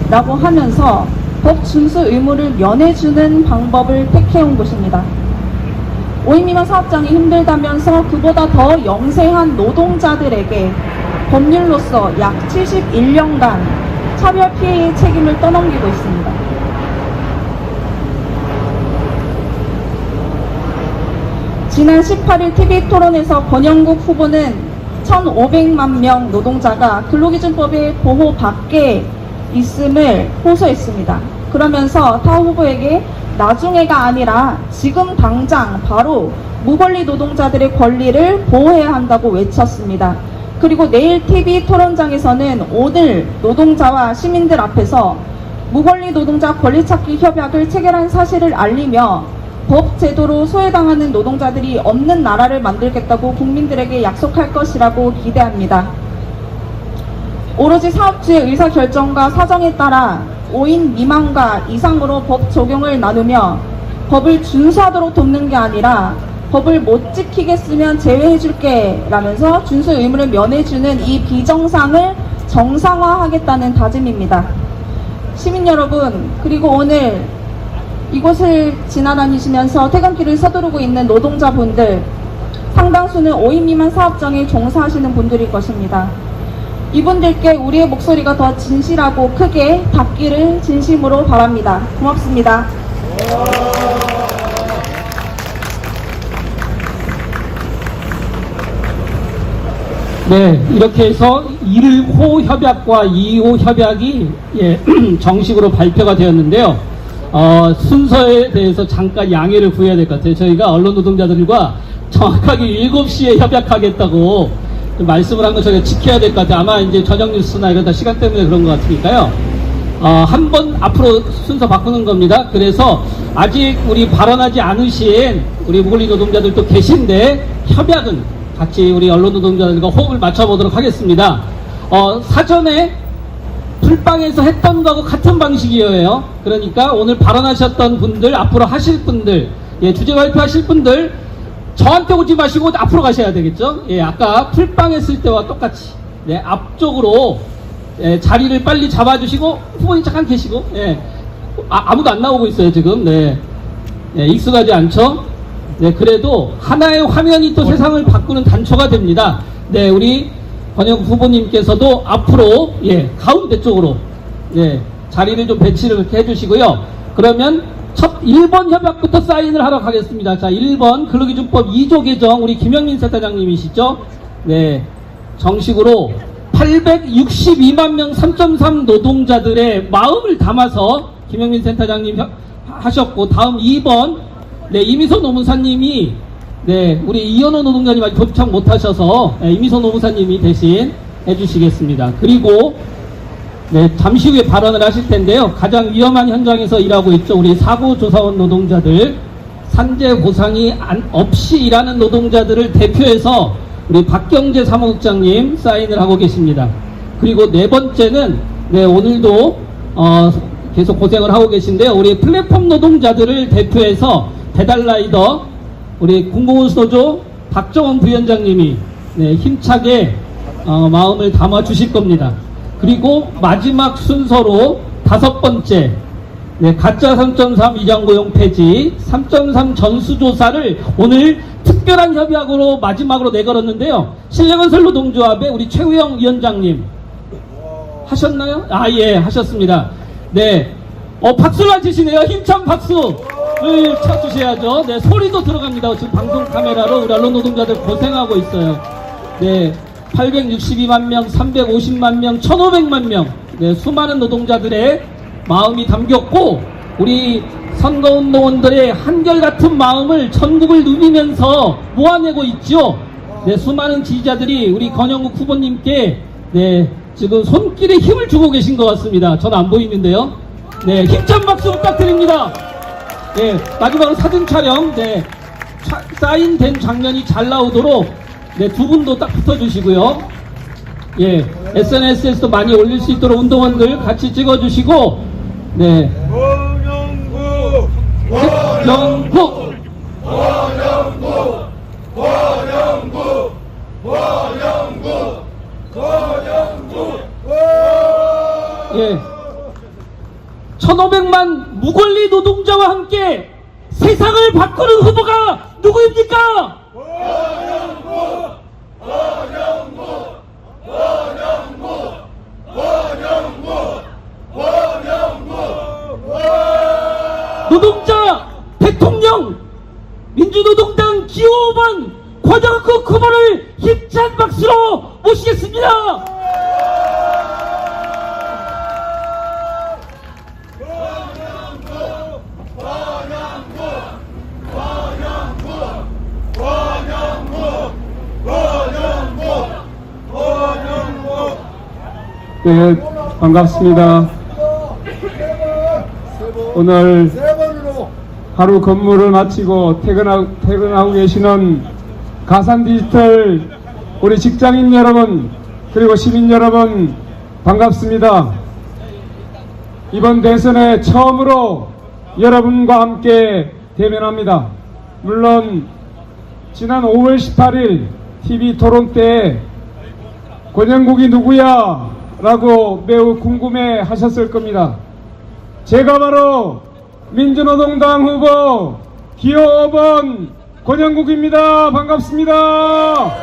라고 하면서 법 준수 의무를 면해주는 방법을 택해온 것입니다. 5인 미만 사업장이 힘들다면서 그보다 더 영세한 노동자들에게 법률로서 약 71년간 차별 피해의 책임을 떠넘기고 있습니다. 지난 18일 TV 토론에서 권영국 후보는 1,500만 명 노동자가 근로기준법의 보호 밖에 있음을 호소했습니다. 그러면서 타 후보에게 나중에가 아니라 지금 당장 바로 무권리 노동자들의 권리를 보호해야 한다고 외쳤습니다. 그리고 내일 TV 토론장에서는 오늘 노동자와 시민들 앞에서 무권리 노동자 권리찾기 협약을 체결한 사실을 알리며 법 제도로 소외당하는 노동자들이 없는 나라를 만들겠다고 국민들에게 약속할 것이라고 기대합니다. 오로지 사업주의 의사결정과 사정에 따라 5인 미만과 이상으로 법 적용을 나누며 법을 준수하도록 돕는 게 아니라 법을 못 지키겠으면 제외해줄게 라면서 준수 의무를 면해주는 이 비정상을 정상화하겠다는 다짐입니다. 시민 여러분, 그리고 오늘 이곳을 지나다니시면서 퇴근길을 서두르고 있는 노동자분들, 상당수는 5인 미만 사업장에 종사하시는 분들일 것입니다. 이분들께 우리의 목소리가 더 진실하고 크게 닿기를 진심으로 바랍니다. 고맙습니다. 네, 이렇게 해서 1호 협약과 2호 협약이 정식으로 발표가 되었는데요. 순서에 대해서 잠깐 양해를 구해야 될 것 같아요. 저희가 언론 노동자들과 정확하게 7시에 협약하겠다고 말씀을 한 거 저희가 지켜야 될 것 같아요. 아마 이제 저녁 뉴스나 이러다 시간 때문에 그런 것 같으니까요. 한 번 앞으로 순서 바꾸는 겁니다. 그래서 아직 우리 발언하지 않으신 우리 무권리 노동자들도 계신데 협약은 같이 우리 언론 노동자들과 호흡을 맞춰보도록 하겠습니다. 사전에 풀방에서 했던 거하고 같은 방식이에요. 그러니까 오늘 발언하셨던 분들, 앞으로 하실 분들, 주제 발표하실 분들 저한테 오지 마시고 앞으로 가셔야 되겠죠. 아까 풀방 했을 때와 똑같이 앞쪽으로 자리를 빨리 잡아주시고 후보님 잠깐 계시고 아무도 안 나오고 있어요 지금. 익숙하지 않죠. 그래도 하나의 화면이 또 세상을 바꾸는 단초가 됩니다. 우리 권영국 후보님께서도 앞으로 가운데 쪽으로 자리를 좀 배치를 그렇게 해주시고요. 그러면 첫 1번 협약부터 사인을 하러 가겠습니다. 자, 1번 근로기준법 2조 개정 우리 김영민 센터장님이시죠? 정식으로 862만 명 3.3 노동자들의 마음을 담아서 김영민 센터장님 하셨고, 다음 2번 이미소 노무사님이 우리 이현호 노동자님 아직 도착 못하셔서 이미소 노무사님이 대신 해주시겠습니다. 그리고 잠시 후에 발언을 하실 텐데요. 가장 위험한 현장에서 일하고 있죠. 우리 사고조사원 노동자들, 산재 보상이 없이 일하는 노동자들을 대표해서 우리 박경재 사무국장님 사인을 하고 계십니다. 그리고 네 번째는 오늘도 계속 고생을 하고 계신데요. 우리 플랫폼 노동자들을 대표해서 배달라이더 우리 공공운수노조 박정원 부위원장님이 네, 힘차게 마음을 담아 주실 겁니다. 그리고 마지막 순서로 5번째, 네, 가짜 3.3 이장고용 폐지, 3.3 전수조사를 오늘 특별한 협약으로 마지막으로 내걸었는데요. 신뢰건설노동조합의 우리 최우영 위원장님 하셨나요? 아, 예, 하셨습니다. 네, 박수를 치시네요. 힘찬 박수를 쳐주셔야죠. 네, 소리도 들어갑니다. 지금 방송 카메라로 우리 언론 노동자들 고생하고 있어요. 네, 862만 명, 350만 명, 1,500만 명, 네, 수많은 노동자들의 마음이 담겼고, 우리 선거운동원들의 한결같은 마음을 전국을 누비면서 모아내고 있죠. 네, 수많은 지지자들이 우리 권영국 후보님께 네, 지금 손길에 힘을 주고 계신 것 같습니다. 저는 안 보이는데요. 네, 힘찬 박수 부탁드립니다. 네, 마지막으로 사진 촬영, 네, 사인된 장면이 잘 나오도록 네, 두 분도 딱 붙어주시고요. 예, SNS에서도 많이 올릴 수 있도록 운동원들 같이 찍어주시고, 네. 원영구! 예. 1,500만 무권리 노동자와 함께 세상을 바꾸는 후보가 누구입니까? 노동자 대통령 민주노동당 기호 5번 권영국 후보를 힘찬 박수로 모시겠습니다. 네, 반갑습니다. 오늘 하루 근무를 마치고 퇴근하고 계시는 가산디지털 우리 직장인 여러분, 그리고 시민 여러분, 반갑습니다. 이번 대선에 처음으로 여러분과 함께 대면합니다. 물론 지난 5월 18일 TV 토론 때 권영국이 누구야? 라고 매우 궁금해 하셨을 겁니다. 제가 바로 민주노동당 후보 기호 5번 권영국입니다. 반갑습니다.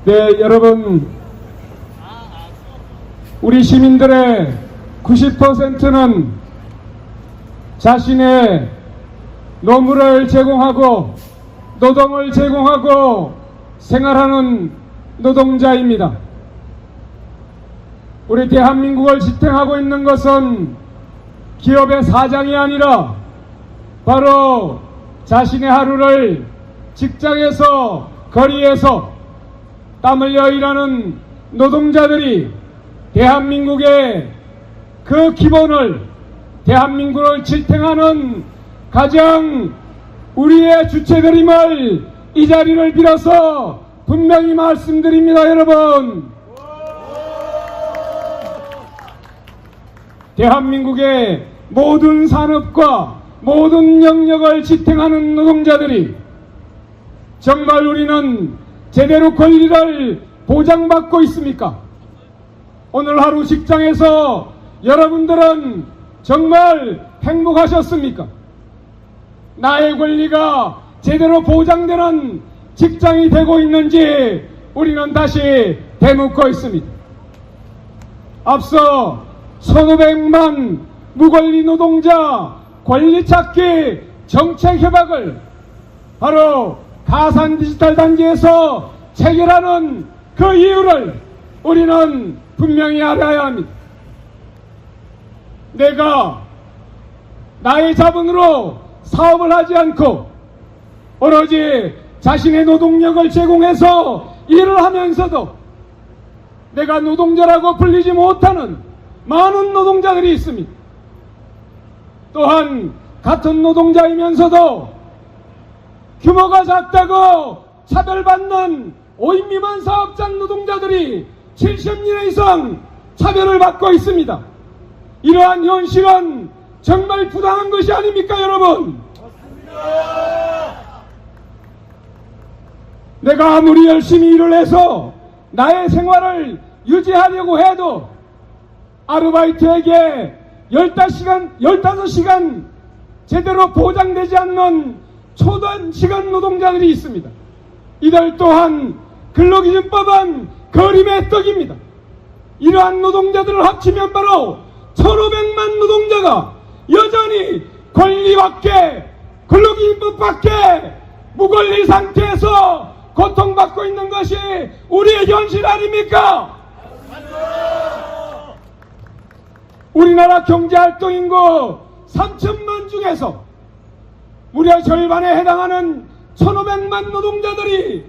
네, 여러분, 우리 시민들의 90%는 자신의 노무를 제공하고 노동을 제공하고 생활하는 노동자입니다. 우리 대한민국을 지탱하고 있는 것은 기업의 사장이 아니라 바로 자신의 하루를 직장에서 거리에서 땀 흘려 일하는 노동자들이 대한민국의 그 기본을, 대한민국을 지탱하는 가장 우리의 주체들임을 이 자리를 빌어서 분명히 말씀드립니다. 여러분, 대한민국의 모든 산업과 모든 영역을 지탱하는 노동자들이 정말 우리는 제대로 권리를 보장받고 있습니까? 오늘 하루 직장에서 여러분들은 정말 행복하셨습니까? 나의 권리가 제대로 보장되는 직장이 되고 있는지 우리는 다시 되묻고 있습니다. 앞서 1,500만 무권리 노동자 권리찾기 정책협약을 바로 가산디지털 단지에서 체결하는 그 이유를 우리는 분명히 알아야 합니다. 내가 나의 자본으로 사업을 하지 않고 오로지 자신의 노동력을 제공해서 일을 하면서도 내가 노동자라고 불리지 못하는 많은 노동자들이 있습니다. 또한 같은 노동자이면서도 규모가 작다고 차별받는 5인 미만 사업장 노동자들이 70년 이상 차별을 받고 있습니다. 이러한 현실은 정말 부당한 것이 아닙니까, 여러분? 내가 아무리 열심히 일을 해서 나의 생활을 유지하려고 해도 아르바이트에게 15시간 제대로 보장되지 않는 초단시간 노동자들이 있습니다. 이들 또한 근로기준법은 거림의 떡입니다. 이러한 노동자들을 합치면 바로 1,500만 노동자가 여전히 권리밖에 근로기준법밖에 무권리 상태에서 고통받고 있는 것이 우리의 현실 아닙니까? 우리나라 경제활동인구 3천만 중에서 무려 절반에 해당하는 1,500만 노동자들이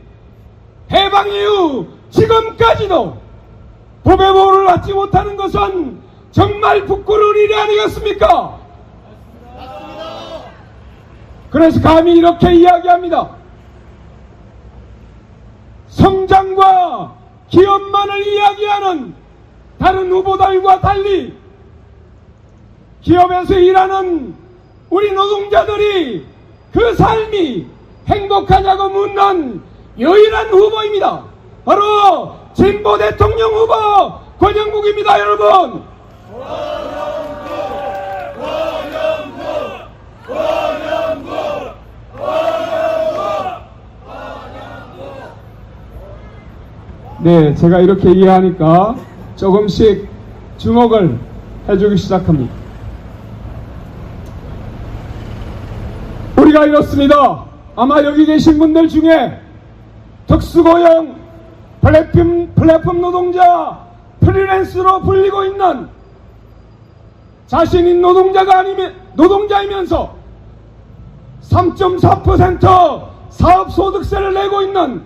해방 이후 지금까지도 법의 보호를 받지 못하는 것은 정말 부끄러운 일이 아니겠습니까? 그래서 감히 이렇게 이야기합니다. 성장과 기업만을 이야기하는 다른 후보들과 달리 기업에서 일하는 우리 노동자들이 그 삶이 행복하냐고 묻는 유일한 후보입니다. 바로 진보 대통령 후보 권영국입니다, 여러분. 네, 제가 이렇게 이해하니까 조금씩 주목을 해주기 시작합니다. 우리가 이렇습니다. 아마 여기 계신 분들 중에 특수고용 플랫폼 노동자 프리랜서로 불리고 있는 자신이 노동자이면서 3.4% 사업소득세를 내고 있는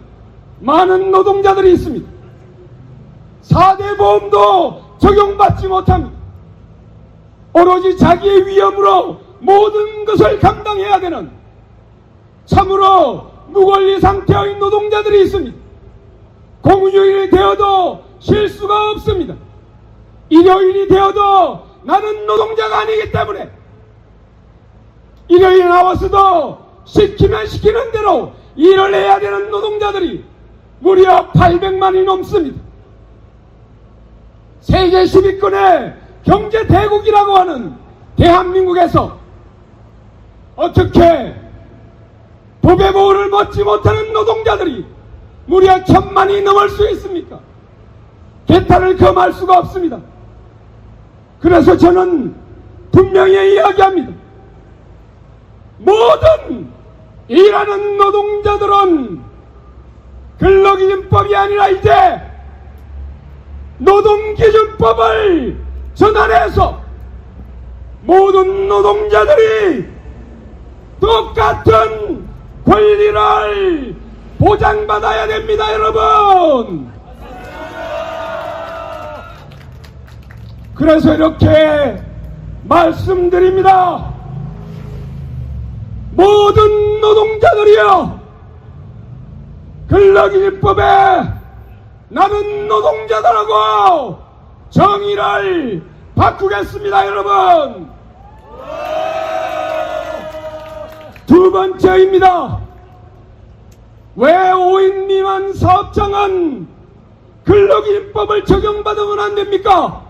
많은 노동자들이 있습니다. 4대 보험도 적용받지 못합니다. 오로지 자기의 위험으로 모든 것을 감당해야 되는 참으로 무권리 상태의 노동자들이 있습니다. 공휴일이 되어도 쉴 수가 없습니다. 일요일이 되어도 나는 노동자가 아니기 때문에 일요일에 나와서도 시키면 시키는 대로 일을 해야 되는 노동자들이 무려 800만이 넘습니다. 세계 10위권의 경제 대국이라고 하는 대한민국에서 어떻게 법의 보호를 받지 못하는 노동자들이 무려 1,000만이 넘을 수 있습니까? 개탄을 금할 수가 없습니다. 그래서 저는 분명히 이야기합니다. 모든 일하는 노동자들은 근로기준법이 아니라 이제 노동기준법을 전환해서 모든 노동자들이 똑같은 권리를 보장받아야 됩니다, 여러분. 그래서 이렇게 말씀드립니다. 모든 노동자들이여, 근로기준법에 나는 노동자들하고 정의를 바꾸겠습니다, 여러분. 두 번째입니다. 왜 5인 미만 사업장은 근로기준법을 적용받으면 안 됩니까?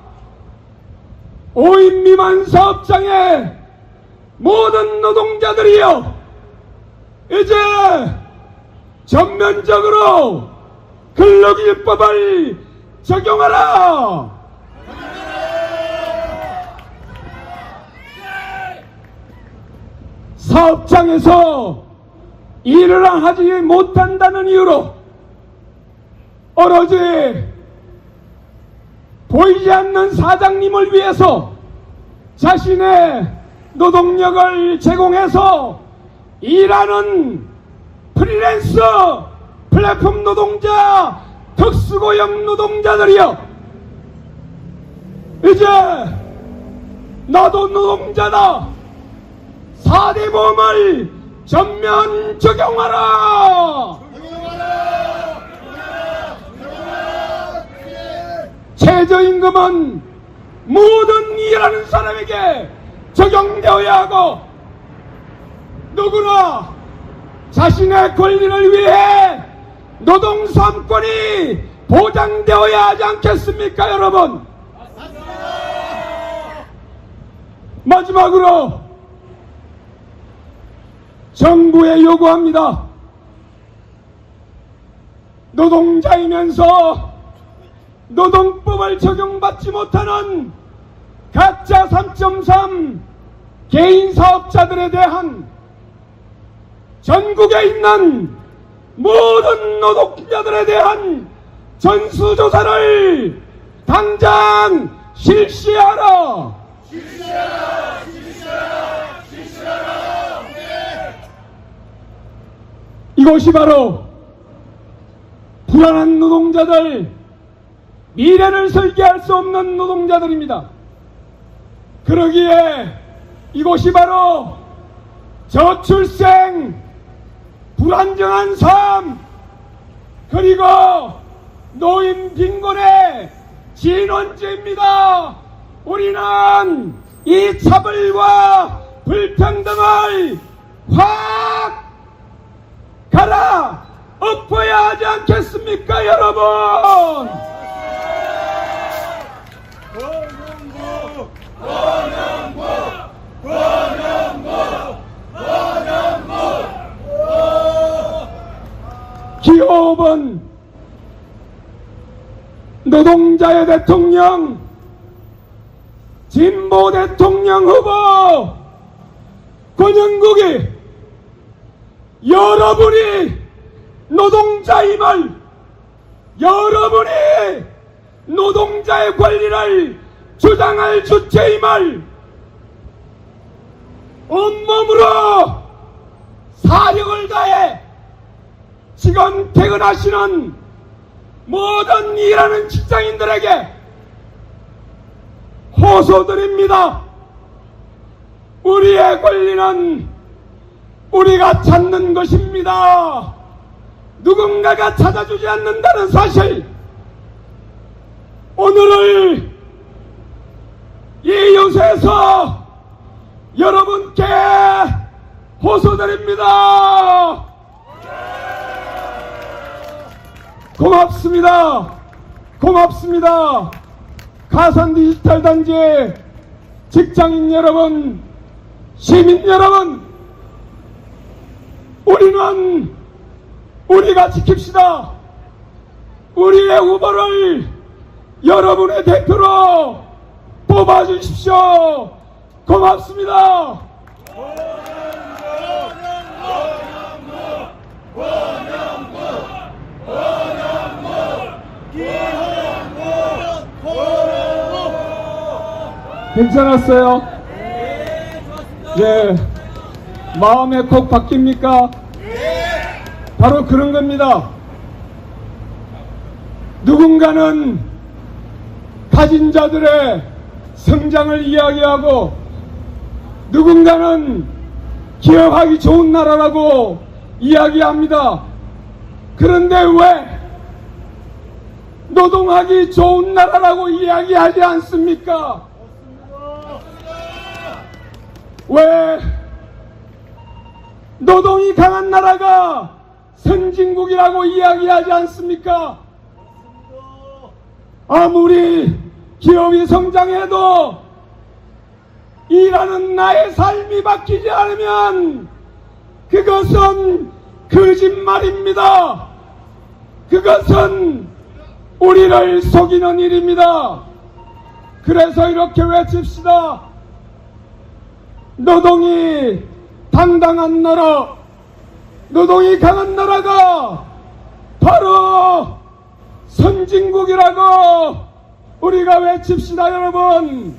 5인 미만 사업장의 모든 노동자들이요, 이제 전면적으로 근로기준법을 적용하라! 사업장에서 일을 하지 못한다는 이유로 오로지 보이지 않는 사장님을 위해서 자신의 노동력을 제공해서 일하는 프리랜서 플랫폼 노동자, 특수고용 노동자들이요, 이제 나도 노동자다, 4대 보험을 전면 적용하라! 최저임금은 모든 일하는 사람에게 적용되어야 하고 누구나 자신의 권리를 위해 노동 3권이 보장되어야 하지 않겠습니까, 여러분? 마지막으로 정부에 요구합니다. 노동자이면서 노동법을 적용받지 못하는 가짜 3.3 개인 사업자들에 대한 전국에 있는 모든 노동자들에 대한 전수조사를 당장 실시하라. 이것이 바로 불안한 노동자들, 미래를 설계할 수 없는 노동자들입니다. 그러기에 이것이 바로 저출생, 불안정한 삶, 그리고 노인 빈곤의 진원지입니다. 우리는 이 차별과 불평등을 확 갈아 엎어야 하지 않겠습니까, 여러분? 기호흡은 노동자의 대통령, 진보 대통령 후보 권영국이 여러분이 노동자임을, 여러분이 노동자의 권리를 주장할 주체임을 온몸으로 사력을 다해 지금 퇴근하시는 모든 일하는 직장인들에게 호소드립니다. 우리의 권리는 우리가 찾는 것입니다. 누군가가 찾아주지 않는다는 사실, 오늘을 이 요새에서 여러분께 호소드립니다. 고맙습니다. 고맙습니다. 가산 디지털 단지 직장인 여러분, 시민 여러분, 우리는 우리가 지킵시다. 우리의 후보를 여러분의 대표로 뽑아주십시오. 고맙습니다. 괜찮았어요? 네. 마음에 콕 박힙니까? 바로 그런 겁니다. 누군가는 가진 자들의 성장을 이야기하고, 누군가는 기업하기 좋은 나라라고 이야기합니다. 그런데 왜 노동하기 좋은 나라라고 이야기하지 않습니까? 왜 노동이 강한 나라가 선진국이라고 이야기하지 않습니까? 아무리 기업이 성장해도 일하는 나의 삶이 바뀌지 않으면 그것은 거짓말입니다. 그것은 우리를 속이는 일입니다. 그래서 이렇게 외칩시다. 노동이 당당한 나라, 노동이 강한 나라가 바로 선진국이라고 우리가 외칩시다. 여러분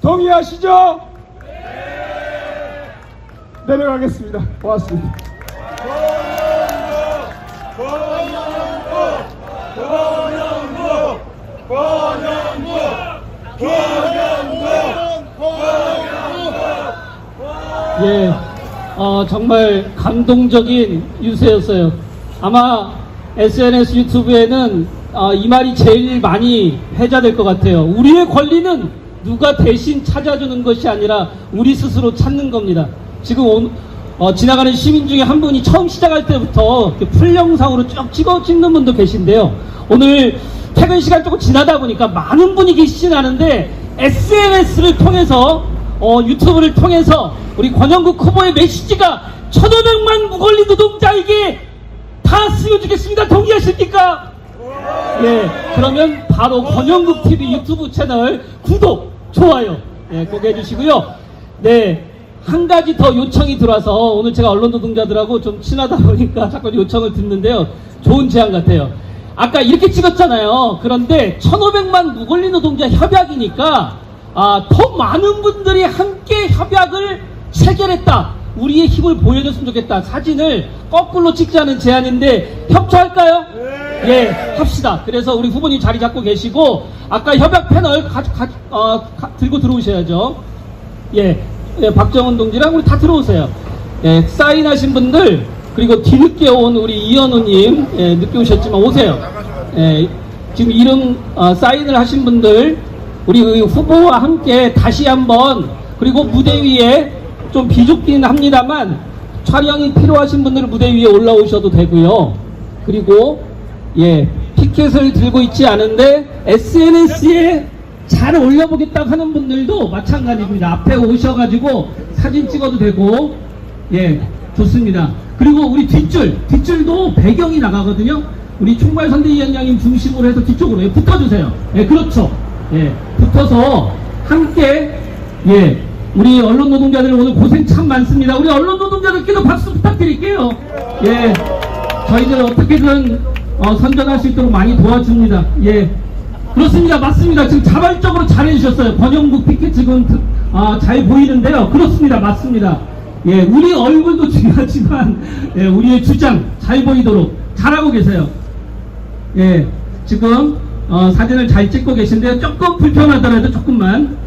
동의하시죠? 네. 내려가겠습니다. 고맙습니다. 예, 정말 감동적인 유세였어요. 아마 SNS 유튜브에는 이 말이 제일 많이 회자될 것 같아요. 우리의 권리는 누가 대신 찾아주는 것이 아니라 우리 스스로 찾는 겁니다. 지금 지나가는 시민 중에 한 분이 처음 시작할 때부터 이렇게 풀 영상으로 쭉 찍는 분도 계신데요. 오늘 퇴근 시간 조금 지나다 보니까 많은 분이 계시진 않은데 SNS를 통해서 유튜브를 통해서 우리 권영국 후보의 메시지가 1,500만 무권리 노동자에게 다 쓰여주겠습니다. 동의하십니까? 예, 그러면 바로 권영국 TV 유튜브 채널 구독, 좋아요, 예, 꼭 해주시고요. 네, 한 가지 더 요청이 들어와서 오늘 제가 언론 노동자들하고 좀 친하다 보니까 자꾸 요청을 듣는데요. 좋은 제안 같아요. 아까 이렇게 찍었잖아요. 그런데 1,500만 무권리 노동자 협약이니까 더 많은 분들이 함께 협약을 체결했다. 우리의 힘을 보여줬으면 좋겠다. 사진을 거꾸로 찍자는 제안인데 협조할까요? 예, 합시다. 그래서 우리 후보님 자리 잡고 계시고 아까 협약 패널 들고 들어오셔야죠. 예, 박정은 동지랑 우리 다 들어오세요. 예, 사인하신 분들 그리고 뒤늦게 온 우리 이현우님, 예, 늦게 오셨지만 오세요. 예, 지금 이름 사인을 하신 분들 우리 후보와 함께 다시 한번 그리고 무대 위에 좀 비좁긴 합니다만 촬영이 필요하신 분들은 무대 위에 올라오셔도 되고요. 그리고 예, 피켓을 들고 있지 않은데 SNS에 잘 올려보겠다고 하는 분들도 마찬가지입니다. 앞에 오셔가지고 사진 찍어도 되고, 예, 좋습니다. 그리고 우리 뒷줄도 배경이 나가거든요. 우리 총괄선대위원장님 중심으로 해서 뒤쪽으로, 예, 붙어주세요. 예, 그렇죠. 예, 붙어서 함께, 예, 우리 언론 노동자들 오늘 고생 참 많습니다. 우리 언론 노동자들께도 박수 부탁드릴게요. 예, 저희들 어떻게든 선전할 수 있도록 많이 도와줍니다. 예, 그렇습니다. 맞습니다. 지금 자발적으로 잘해주셨어요. 권영국 피켓 지금 잘 보이는데요. 그렇습니다. 맞습니다. 예, 우리 얼굴도 중요하지만 예, 우리의 주장 잘 보이도록 잘하고 계세요. 예, 지금 사진을 잘 찍고 계신데요. 조금 불편하더라도 조금만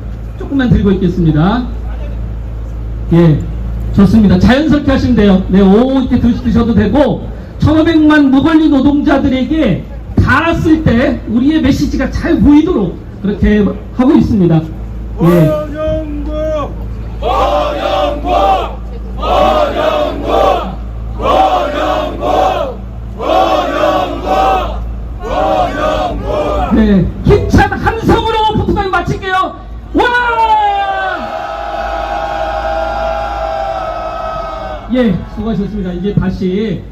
들고 있겠습니다. 예, 좋습니다. 자연스럽게 하시면 돼요. 네, 오 이렇게 드셔도 되고 1,500만 무권리 노동자들에게 닿았을 때 우리의 메시지가 잘 보이도록 그렇게 하고 있습니다. 예. 네, 힘찬 함성으로 포토타임 마칠게요. 와! 예, 수고하셨습니다. 이제 다시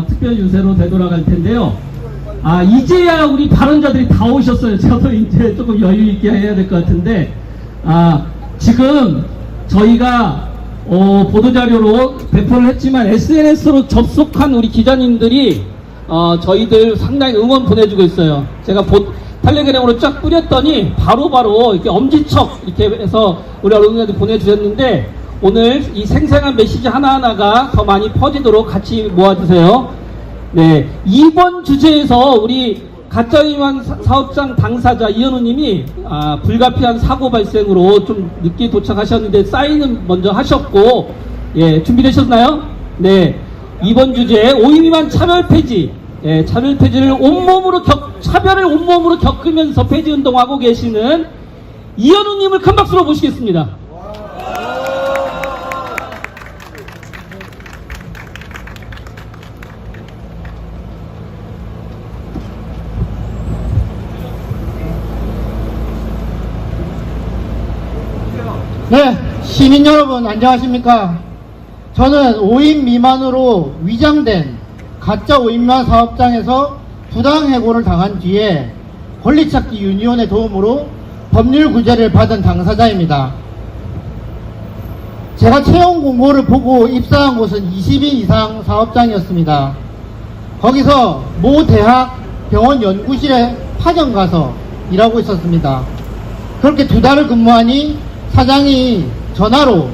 특별 유세로 되돌아갈 텐데요. 이제야 우리 발언자들이 다 오셨어요. 저도 이제 조금 여유 있게 해야 될 것 같은데, 지금 저희가 보도자료로 배포를 했지만 SNS로 접속한 우리 기자님들이 저희들 상당히 응원 보내주고 있어요. 제가 텔레그램으로 쫙 뿌렸더니 바로바로 이렇게 엄지척 이렇게 해서 우리 언론인들 보내주셨는데, 오늘 이 생생한 메시지 하나하나가 더 많이 퍼지도록 같이 모아주세요. 네, 이번 주제에서 우리 가짜위만 사업장 당사자 이현우님이 불가피한 사고 발생으로 좀 늦게 도착하셨는데 사인은 먼저 하셨고, 예, 준비되셨나요? 네, 이번 주제 5인 미만 차별 폐지, 예, 차별 폐지를 차별을 온몸으로 겪으면서 폐지 운동하고 계시는 이현우님을 큰 박수로 모시겠습니다. 네, 시민 여러분 안녕하십니까? 저는 5인 미만으로 위장된 가짜 5인 미만 사업장에서 부당해고를 당한 뒤에 권리찾기 유니온의 도움으로 법률 구제를 받은 당사자입니다. 제가 채용 공고를 보고 입사한 곳은 20인 이상 사업장이었습니다. 거기서 모 대학 병원 연구실에 파견 가서 일하고 있었습니다. 그렇게 2달을 근무하니 사장이 전화로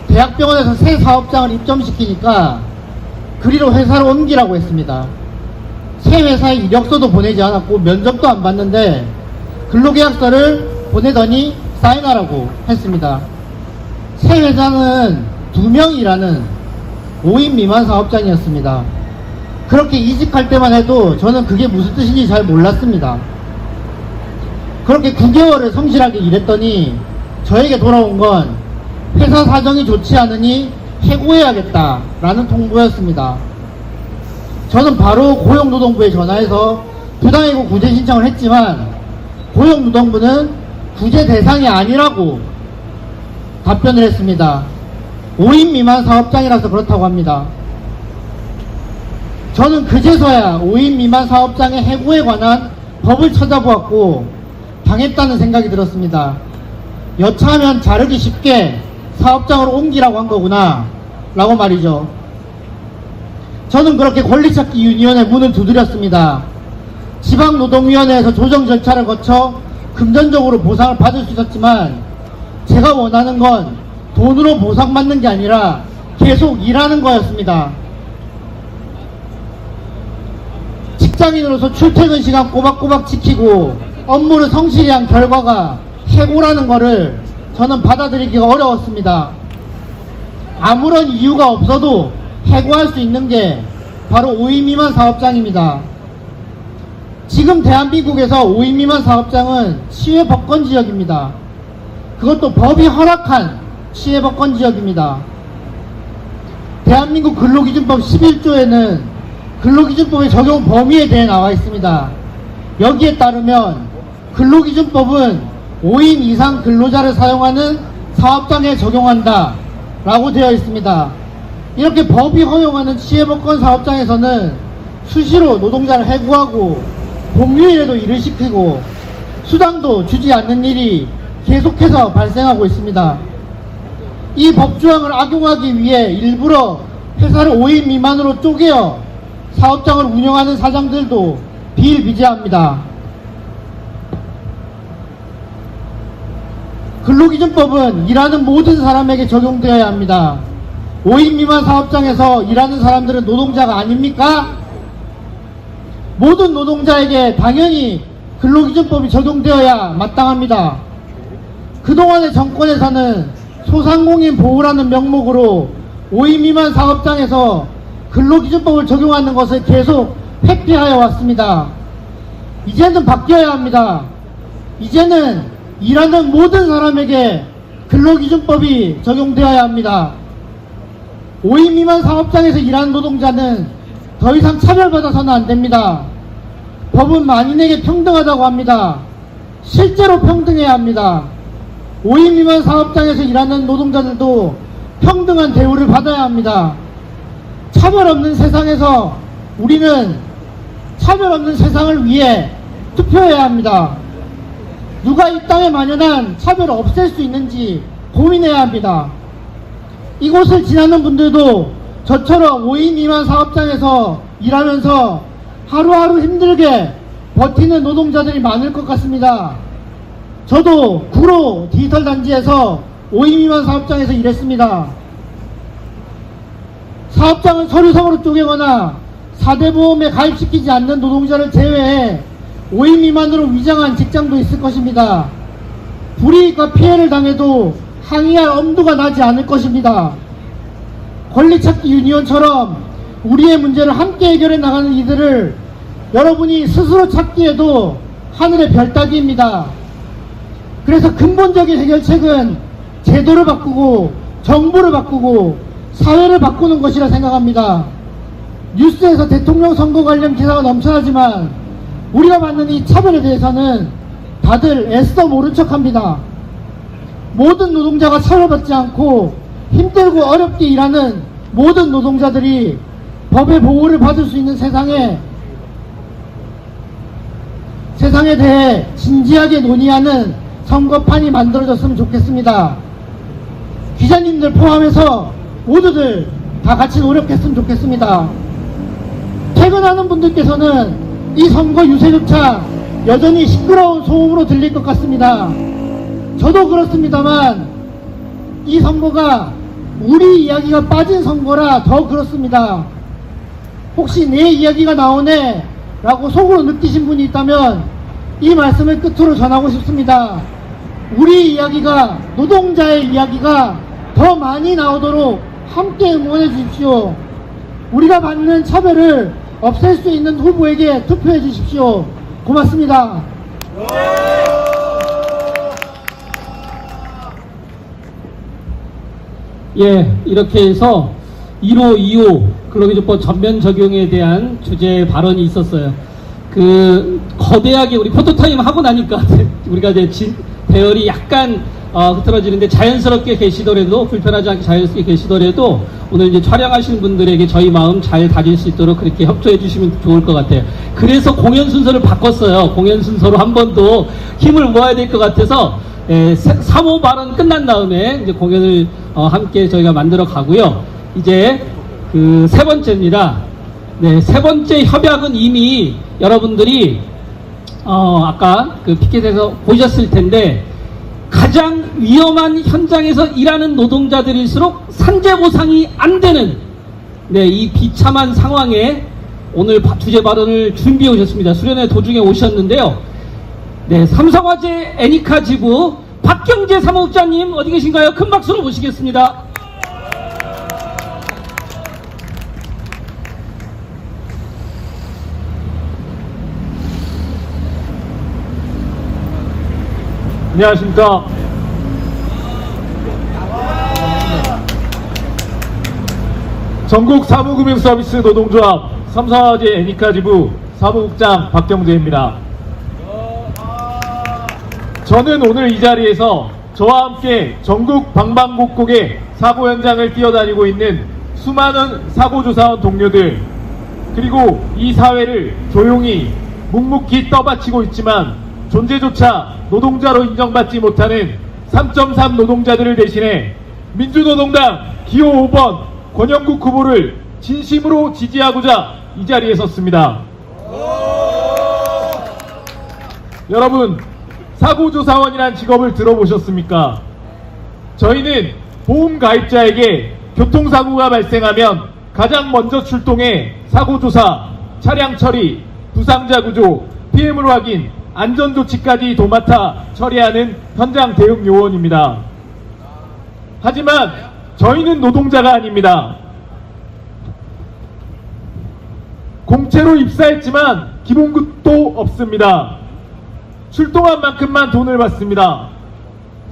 대학병원에서 새 사업장을 입점시키니까 그리로 회사를 옮기라고 했습니다. 새 회사에 이력서도 보내지 않았고 면접도 안 봤는데 근로계약서를 보내더니 사인하라고 했습니다. 새 회사는 2명 일하는 5인 미만 사업장이었습니다. 그렇게 이직할 때만 해도 저는 그게 무슨 뜻인지 잘 몰랐습니다. 그렇게 9개월을 성실하게 일했더니 저에게 돌아온 건 회사 사정이 좋지 않으니 해고해야겠다라는 통보였습니다. 저는 바로 고용노동부에 전화해서 부당해고 구제 신청을 했지만 고용노동부는 구제 대상이 아니라고 답변을 했습니다. 5인 미만 사업장이라서 그렇다고 합니다. 저는 그제서야 5인 미만 사업장의 해고에 관한 법을 찾아보았고 당했다는 생각이 들었습니다. 여차하면 자르기 쉽게 사업장으로 옮기라고 한 거구나 라고 말이죠. 저는 그렇게 권리찾기 유니온의 문을 두드렸습니다. 지방노동위원회에서 조정 절차를 거쳐 금전적으로 보상을 받을 수 있었지만 제가 원하는 건 돈으로 보상받는 게 아니라 계속 일하는 거였습니다. 직장인으로서 출퇴근 시간 꼬박꼬박 지키고 업무를 성실히 한 결과가 해고라는 거를 저는 받아들이기가 어려웠습니다. 아무런 이유가 없어도 해고할 수 있는 게 바로 5인 미만 사업장입니다. 지금 대한민국에서 5인 미만 사업장은 치외법권 지역입니다. 그것도 법이 허락한 치외법권 지역입니다. 대한민국 근로기준법 11조에는 근로기준법의 적용 범위에 대해 나와 있습니다. 여기에 따르면 근로기준법은 5인 이상 근로자를 사용하는 사업장에 적용한다 라고 되어 있습니다. 이렇게 법이 허용하는 치외법권 사업장에서는 수시로 노동자를 해고하고 공휴일에도 일을 시키고 수당도 주지 않는 일이 계속해서 발생하고 있습니다. 이 법조항을 악용하기 위해 일부러 회사를 5인 미만으로 쪼개어 사업장을 운영하는 사장들도 비일비재합니다. 근로기준법은 일하는 모든 사람에게 적용되어야 합니다. 5인 미만 사업장에서 일하는 사람들은 노동자가 아닙니까? 모든 노동자에게 당연히 근로기준법이 적용되어야 마땅합니다. 그동안의 정권에서는 소상공인 보호라는 명목으로 5인 미만 사업장에서 근로기준법을 적용하는 것을 계속 회피하여 왔습니다. 이제는 바뀌어야 합니다. 이제는 일하는 모든 사람에게 근로기준법이 적용되어야 합니다. 5인 미만 사업장에서 일하는 노동자는 더 이상 차별받아서는 안 됩니다. 법은 만인에게 평등하다고 합니다. 실제로 평등해야 합니다. 5인 미만 사업장에서 일하는 노동자들도 평등한 대우를 받아야 합니다. 차별 없는 세상에서 우리는 차별 없는 세상을 위해 투표해야 합니다. 누가 이 땅에 만연한 차별을 없앨 수 있는지 고민해야 합니다. 이곳을 지나는 분들도 저처럼 5인 미만 사업장에서 일하면서 하루하루 힘들게 버티는 노동자들이 많을 것 같습니다. 저도 구로 디지털 단지에서 5인 미만 사업장에서 일했습니다. 사업장을 서류상으로 쪼개거나 4대 보험에 가입시키지 않는 노동자를 제외해 5인 미만으로 위장한 직장도 있을 것입니다. 불이익과 피해를 당해도 항의할 엄두가 나지 않을 것입니다. 권리찾기 유니온처럼 우리의 문제를 함께 해결해 나가는 이들을 여러분이 스스로 찾기에도 하늘의 별 따기입니다. 그래서 근본적인 해결책은 제도를 바꾸고 정부를 바꾸고 사회를 바꾸는 것이라 생각합니다. 뉴스에서 대통령 선거 관련 기사가 넘쳐나지만 우리가 받는 이 차별에 대해서는 다들 애써 모른 척합니다. 모든 노동자가 차별받지 않고 힘들고 어렵게 일하는 모든 노동자들이 법의 보호를 받을 수 있는 세상에 대해 진지하게 논의하는 선거판이 만들어졌으면 좋겠습니다. 기자님들 포함해서 모두들 다 같이 노력했으면 좋겠습니다. 퇴근하는 분들께서는 이 선거 유세조차 여전히 시끄러운 소음으로 들릴 것 같습니다. 저도 그렇습니다만 이 선거가 우리 이야기가 빠진 선거라 더 그렇습니다. 혹시 내 이야기가 나오네 라고 속으로 느끼신 분이 있다면 이 말씀을 끝으로 전하고 싶습니다. 우리 이야기가, 노동자의 이야기가 더 많이 나오도록 함께 응원해 주십시오. 우리가 받는 차별을 없앨 수 있는 후보에게 투표해 주십시오. 고맙습니다. 예, 이렇게 해서 1호, 2호 근로기준법 전면 적용에 대한 주제 발언이 있었어요. 그 거대하게 우리 포토타임 하고 나니까 우리가 이제 대열이 약간 흐트러지는데 자연스럽게 계시더라도 불편하지 않게 자연스럽게 계시더라도 오늘 이제 촬영하시는 분들에게 저희 마음 잘 다질 수 있도록 그렇게 협조해 주시면 좋을 것 같아요. 그래서 공연 순서를 바꿨어요. 공연 순서로 한 번 더 힘을 모아야 될 것 같아서 3호 발언 끝난 다음에 이제 공연을 함께 저희가 만들어 가고요. 이제 그 세 번째입니다. 네, 세 번째 협약은 이미 여러분들이 아까 그 피켓에서 보셨을 텐데 가장 위험한 현장에서 일하는 노동자들일수록 산재 보상이 안 되는 이 비참한 상황에 오늘 주제 발언을 준비해 오셨습니다. 수련회 도중에 오셨는데요. 네, 삼성화재 애니카 지부 박경재 사무국장님 어디 계신가요? 큰 박수로 모시겠습니다. 안녕하십니까. 전국 사무금융서비스 노동조합 삼성화재 애니카 지부 사무국장 박경재입니다. 저는 오늘 이 자리에서 저와 함께 전국 방방곡곡의 사고 현장을 뛰어다니고 있는 수많은 사고조사원 동료들, 그리고 이 사회를 조용히 묵묵히 떠받치고 있지만 존재조차 노동자로 인정받지 못하는 3.3 노동자들을 대신해 민주노동당 기호 5번 권영국 후보를 진심으로 지지하고자 이 자리에 섰습니다. 여러분, 사고조사원이란 직업을 들어보셨습니까? 저희는 보험가입자에게 교통사고가 발생하면 가장 먼저 출동해 사고조사, 차량 처리, 부상자 구조, 피해물 확인, 안전조치까지 도맡아 처리하는 현장 대응 요원입니다. 하지만 저희는 노동자가 아닙니다. 공채로 입사했지만 기본급도 없습니다. 출동한 만큼만 돈을 받습니다.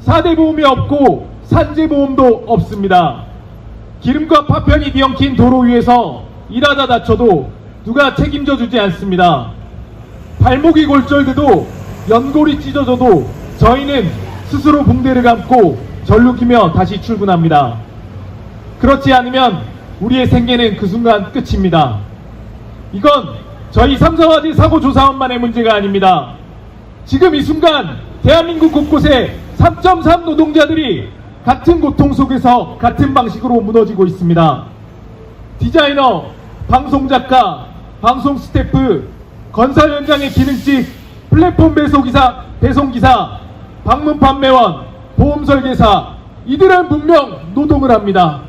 4대 보험이 없고 산재보험도 없습니다. 기름과 파편이 뒤엉킨 도로 위에서 일하다 다쳐도 누가 책임져 주지 않습니다. 발목이 골절돼도 연골이 찢어져도 저희는 스스로 붕대를 감고 절룩이며 다시 출근합니다. 그렇지 않으면 우리의 생계는 그 순간 끝입니다. 이건 저희 삼성화재 사고조사원만의 문제가 아닙니다. 지금 이 순간 대한민국 곳곳에 3.3 노동자들이 같은 고통 속에서 같은 방식으로 무너지고 있습니다. 디자이너, 방송작가, 방송 스태프, 건설 현장의 기능직, 플랫폼 배송기사, 방문 판매원, 보험 설계사, 이들은 분명 노동을 합니다.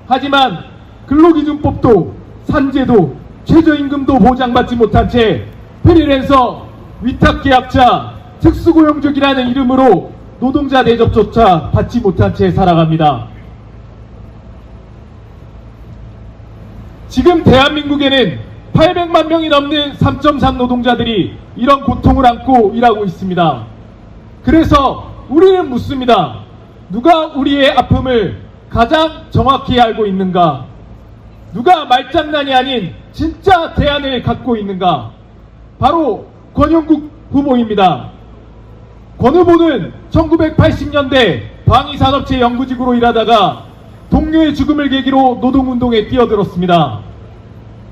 하지만 근로기준법도 산재도 최저임금도 보장받지 못한 채 프리랜서, 위탁계약자, 특수고용직이라는 이름으로 노동자 대접조차 받지 못한 채 살아갑니다. 지금 대한민국에는 800만 명이 넘는 3.3 노동자들이 이런 고통을 안고 일하고 있습니다. 그래서 우리는 묻습니다. 누가 우리의 아픔을 가장 정확히 알고 있는가? 누가 말장난이 아닌 진짜 대안을 갖고 있는가? 바로 권영국 후보입니다. 권 후보는 1980년대 방위산업체 연구직으로 일하다가 동료의 죽음을 계기로 노동운동에 뛰어들었습니다.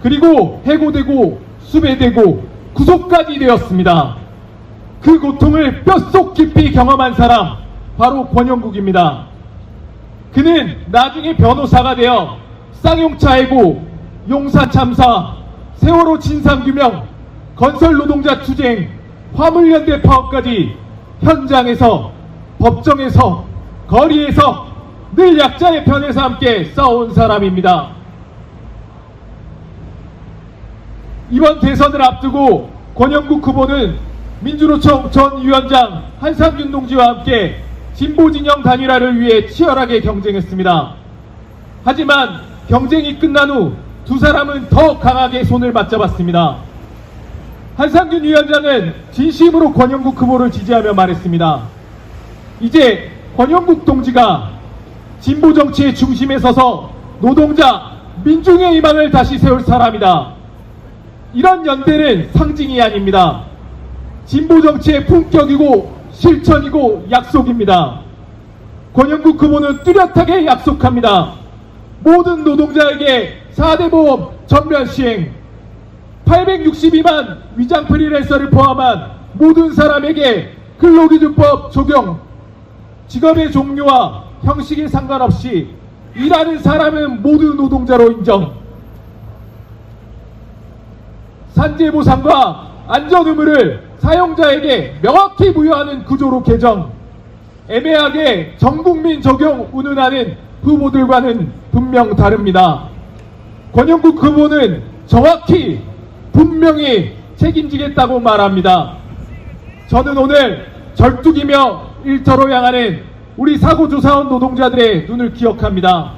그리고 해고되고 수배되고 구속까지 되었습니다. 그 고통을 뼛속 깊이 경험한 사람, 바로 권영국입니다. 그는 나중에 변호사가 되어 쌍용차 해고, 용산 참사, 세월호 진상규명, 건설 노동자 투쟁, 화물연대 파업까지 현장에서, 법정에서, 거리에서 늘 약자의 편에서 함께 싸워온 사람입니다. 이번 대선을 앞두고 권영국 후보는 민주노총 전 위원장 한상균 동지와 함께 진보진영 단일화를 위해 치열하게 경쟁했습니다. 하지만 경쟁이 끝난 후 두 사람은 더 강하게 손을 맞잡았습니다. 한상균 위원장은 진심으로 권영국 후보를 지지하며 말했습니다. 이제 권영국 동지가 진보 정치의 중심에 서서 노동자, 민중의 희망을 다시 세울 사람이다. 이런 연대는 상징이 아닙니다. 진보 정치의 품격이고 실천이고 약속입니다. 권영국 후보는 뚜렷하게 약속합니다. 모든 노동자에게 4대 보험 전면 시행, 862만 위장 프리랜서를 포함한 모든 사람에게 근로기준법 적용, 직업의 종류와 형식에 상관없이 일하는 사람은 모두 노동자로 인정, 산재보상과 안전의무를 사용자에게 명확히 부여하는 구조로 개정, 애매하게 전국민 적용 운운하는 후보들과는 분명 다릅니다. 권영국 후보는 정확히 분명히 책임지겠다고 말합니다. 저는 오늘 절뚝이며 일터로 향하는 우리 사고조사원 노동자들의 눈을 기억합니다.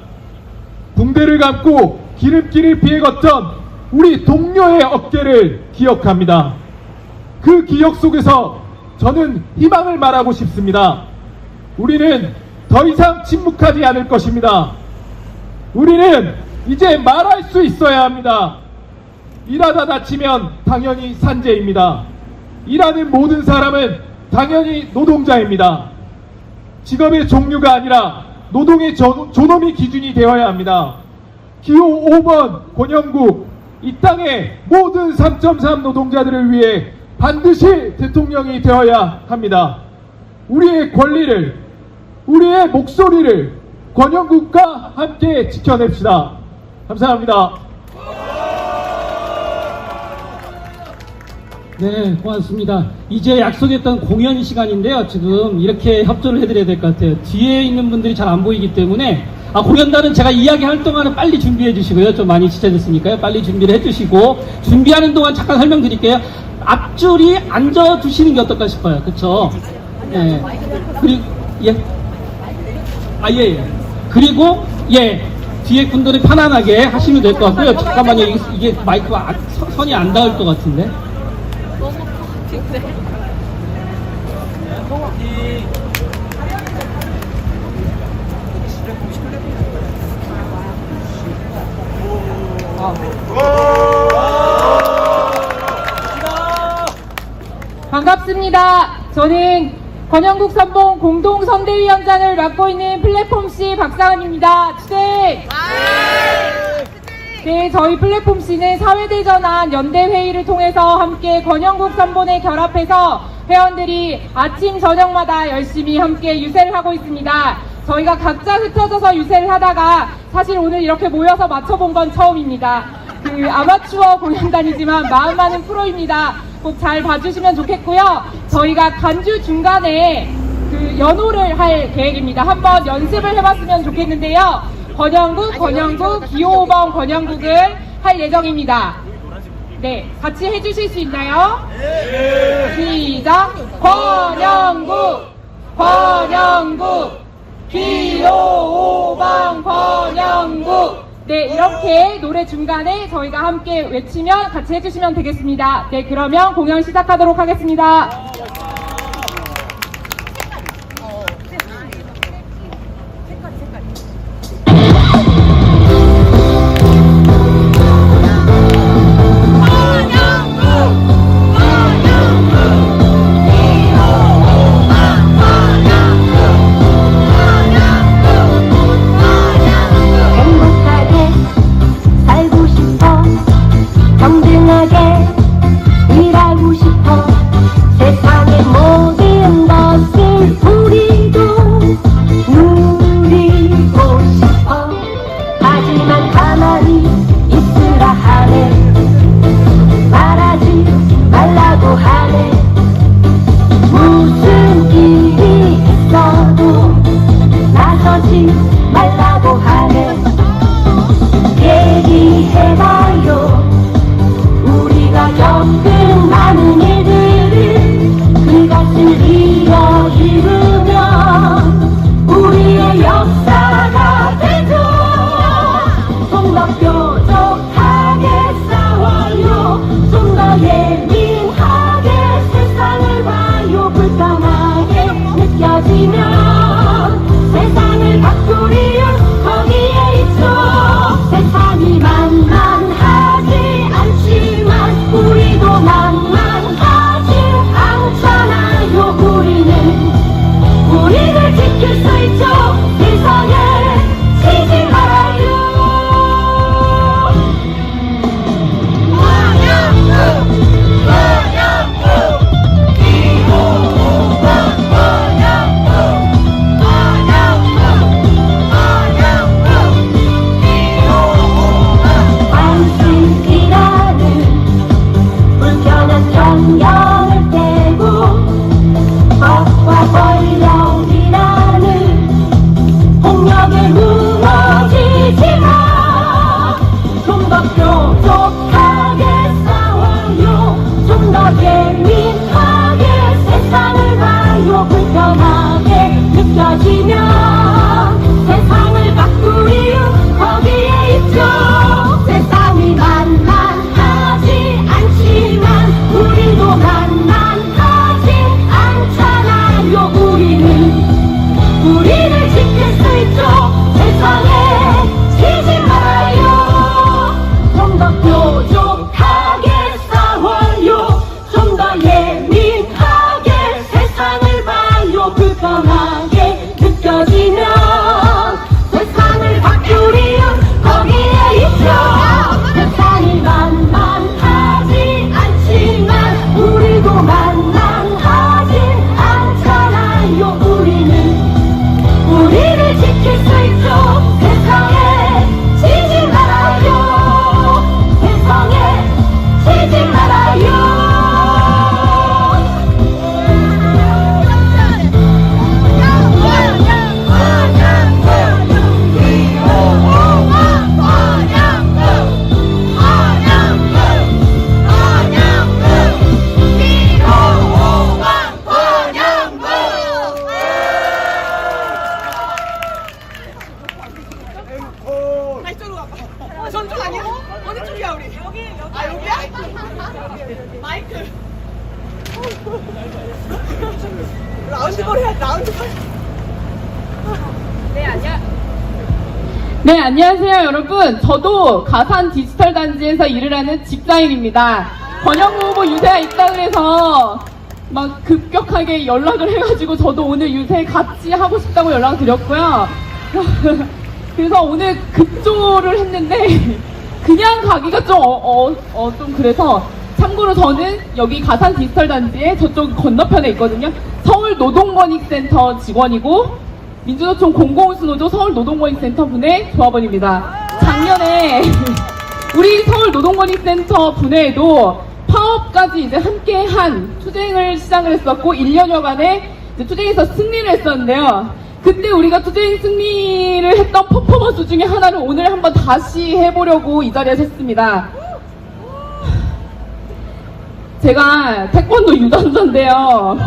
붕대를 감고 기름길을 피해 걷던 우리 동료의 어깨를 기억합니다. 그 기억 속에서 저는 희망을 말하고 싶습니다. 우리는 더 이상 침묵하지 않을 것입니다. 우리는 이제 말할 수 있어야 합니다. 일하다 다치면 당연히 산재입니다. 일하는 모든 사람은 당연히 노동자입니다. 직업의 종류가 아니라 노동의 존엄이 기준이 되어야 합니다. 기호 5번 권영국, 이 땅의 모든 3.3 노동자들을 위해 반드시 대통령이 되어야 합니다. 우리의 권리를, 우리의 목소리를 권영국과 함께 지켜냅시다. 감사합니다. 네, 고맙습니다. 이제 약속했던 공연 시간인데요. 지금 이렇게 협조를 해드려야 될 것 같아요. 뒤에 있는 분들이 잘 안 보이기 때문에 공연단은 제가 이야기할 동안은 빨리 준비해 주시고요. 좀 많이 지체됐으니까요. 빨리 준비를 해주시고, 준비하는 동안 잠깐 설명드릴게요. 앞줄이 앉아주시는 게 어떨까 싶어요. 그쵸? 예. 그리고, 예. 예. 그리고, 예. 뒤에 분들이 편안하게 하시면 될 것 같고요. 잠깐만요. 이게 마이크가 선이 안 닿을 것 같은데. 반갑습니다. 저는 권영국 선봉 공동선대위원장을 맡고 있는 플랫폼C 박상은입니다. 주대! 네, 저희 플랫폼C는 사회대전환 연대회의를 통해서 함께 권영국 선봉에 결합해서 회원들이 아침 저녁마다 열심히 함께 유세를 하고 있습니다. 저희가 각자 흩어져서 유세를 하다가 사실 오늘 이렇게 모여서 맞춰본 건 처음입니다. 아마추어 공연단이지만 마음 많은 프로입니다. 꼭 잘 봐주시면 좋겠고요. 저희가 간주 중간에 연호를 할 계획입니다. 한번 연습을 해봤으면 좋겠는데요. 권영국, 기호 5번 권영국을 할 예정입니다. 네, 같이 해주실 수 있나요? 네. 시작! 권영국, 기호 5번 권영국. 네, 이렇게 노래 중간에 저희가 함께 외치면 같이 해주시면 되겠습니다. 네, 그러면 공연 시작하도록 하겠습니다. 일하고 싶어 세상에 느껴지면 세상을 바꾸리요 거기에 있죠. 세상이 만만하지 않지만 우리도 만만하지 않잖아요. 우리를 지킬 수 있죠. 세상에 지지 말아요. 원영구 원영구 기호오만 원영구 원영구 원영구 기호오만 관심이라는 불편한 정령을 깨고 법과 권력이라는 폭력에 무너지지마. 좀 더 뾰족하게 싸워요. 좀 더 예민하게 세상을 봐요. 불편하게 느껴지면 세상을 바꾸리요 거기에 있죠. 세상이 만만하지 않지만 우리도 만만하지 않잖아요. 우리를 지킬 수 있죠. 세상에 지지 말아요. 좀 더 뾰족하게 싸워요. 좀 더 예민하게 세상을 봐요. 불편하게 느껴지면 세상을 바꾸리요 거기에 있죠. 세상이 만만하지 않지만 우리도 만만하지 않잖아요. 우리를 지킬 수 있죠. 세상에 지지 말아요. 세상에 지지 말아요. 전쪽 아니고? 어디 쪽이야 우리? 여기. 아 여기야? 마이크. 라운지볼 해야 라운지볼. 네, 안녕하세요, 여러분. 저도 가산 디지털 단지에서 일을 하는 집사인입니다. 권영구 후보 유세가 있다 그래서 막 급격하게 연락을 해가지고 저도 오늘 유세 같이 하고 싶다고 연락드렸고요. 그래서 오늘 급조를 했는데 그냥 가기가 좀 그래서 참고로 저는 여기 가산 디지털 단지에 저쪽 건너편에 있거든요. 서울 노동권익센터 직원이고 민주노총 공공운수노조 서울 노동권익센터 분의 조합원입니다. 작년에 우리 서울 노동권익센터 분회에도 파업까지 이제 함께한 투쟁을 시작을 했었고 1년여간의 투쟁에서 승리를 했었는데요. 그때 우리가 투쟁 승리를 했던 퍼포먼스 중에 하나를 오늘 한번 다시 해보려고 이 자리에 섰습니다. 제가 태권도 유단자인데요.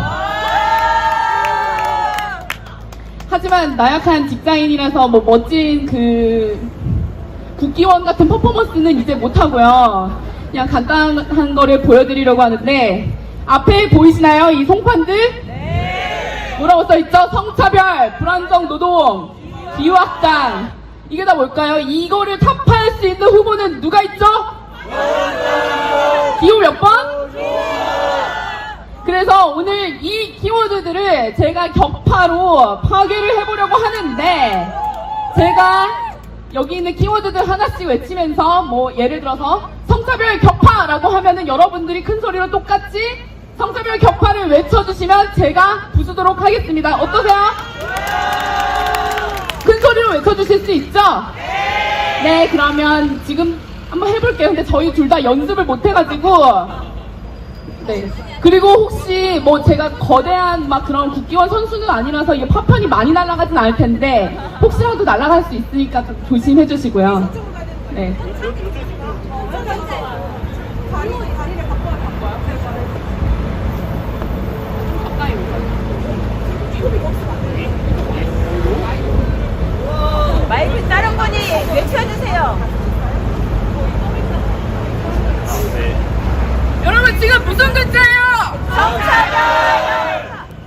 하지만 나약한 직장인이라서 뭐 멋진 국기원 같은 퍼포먼스는 이제 못하고요. 그냥 간단한 거를 보여드리려고 하는데 앞에 보이시나요? 이 송판들? 뭐라고 써있죠? 성차별, 불안정 노동, 기후확장. 이게 다 뭘까요? 이거를 타파할 수 있는 후보는 누가 있죠? 기호 몇 번? 그래서 오늘 이 키워드들을 제가 격파로 파괴를 해보려고 하는데 제가 여기 있는 키워드들 하나씩 외치면서 뭐 예를 들어서 성차별 격파라고 하면은 여러분들이 큰 소리로 똑같이 성차별 격파를 외쳐주시면 제가 부수도록 하겠습니다. 어떠세요? 큰 소리로 외쳐주실 수 있죠? 네, 그러면 지금 한번 해볼게요. 근데 저희 둘 다 연습을 못해가지고 네. 그리고 혹시 뭐 제가 거대한 막 그런 국기원 선수는 아니라서 이게 파편이 많이 날아가진 않을 텐데 혹시라도 날아갈 수 있으니까 좀 조심해 주시고요. 네. 마이크 다른 분이 외쳐주세요. 여러분 지금 무슨 글자예요? 성차별.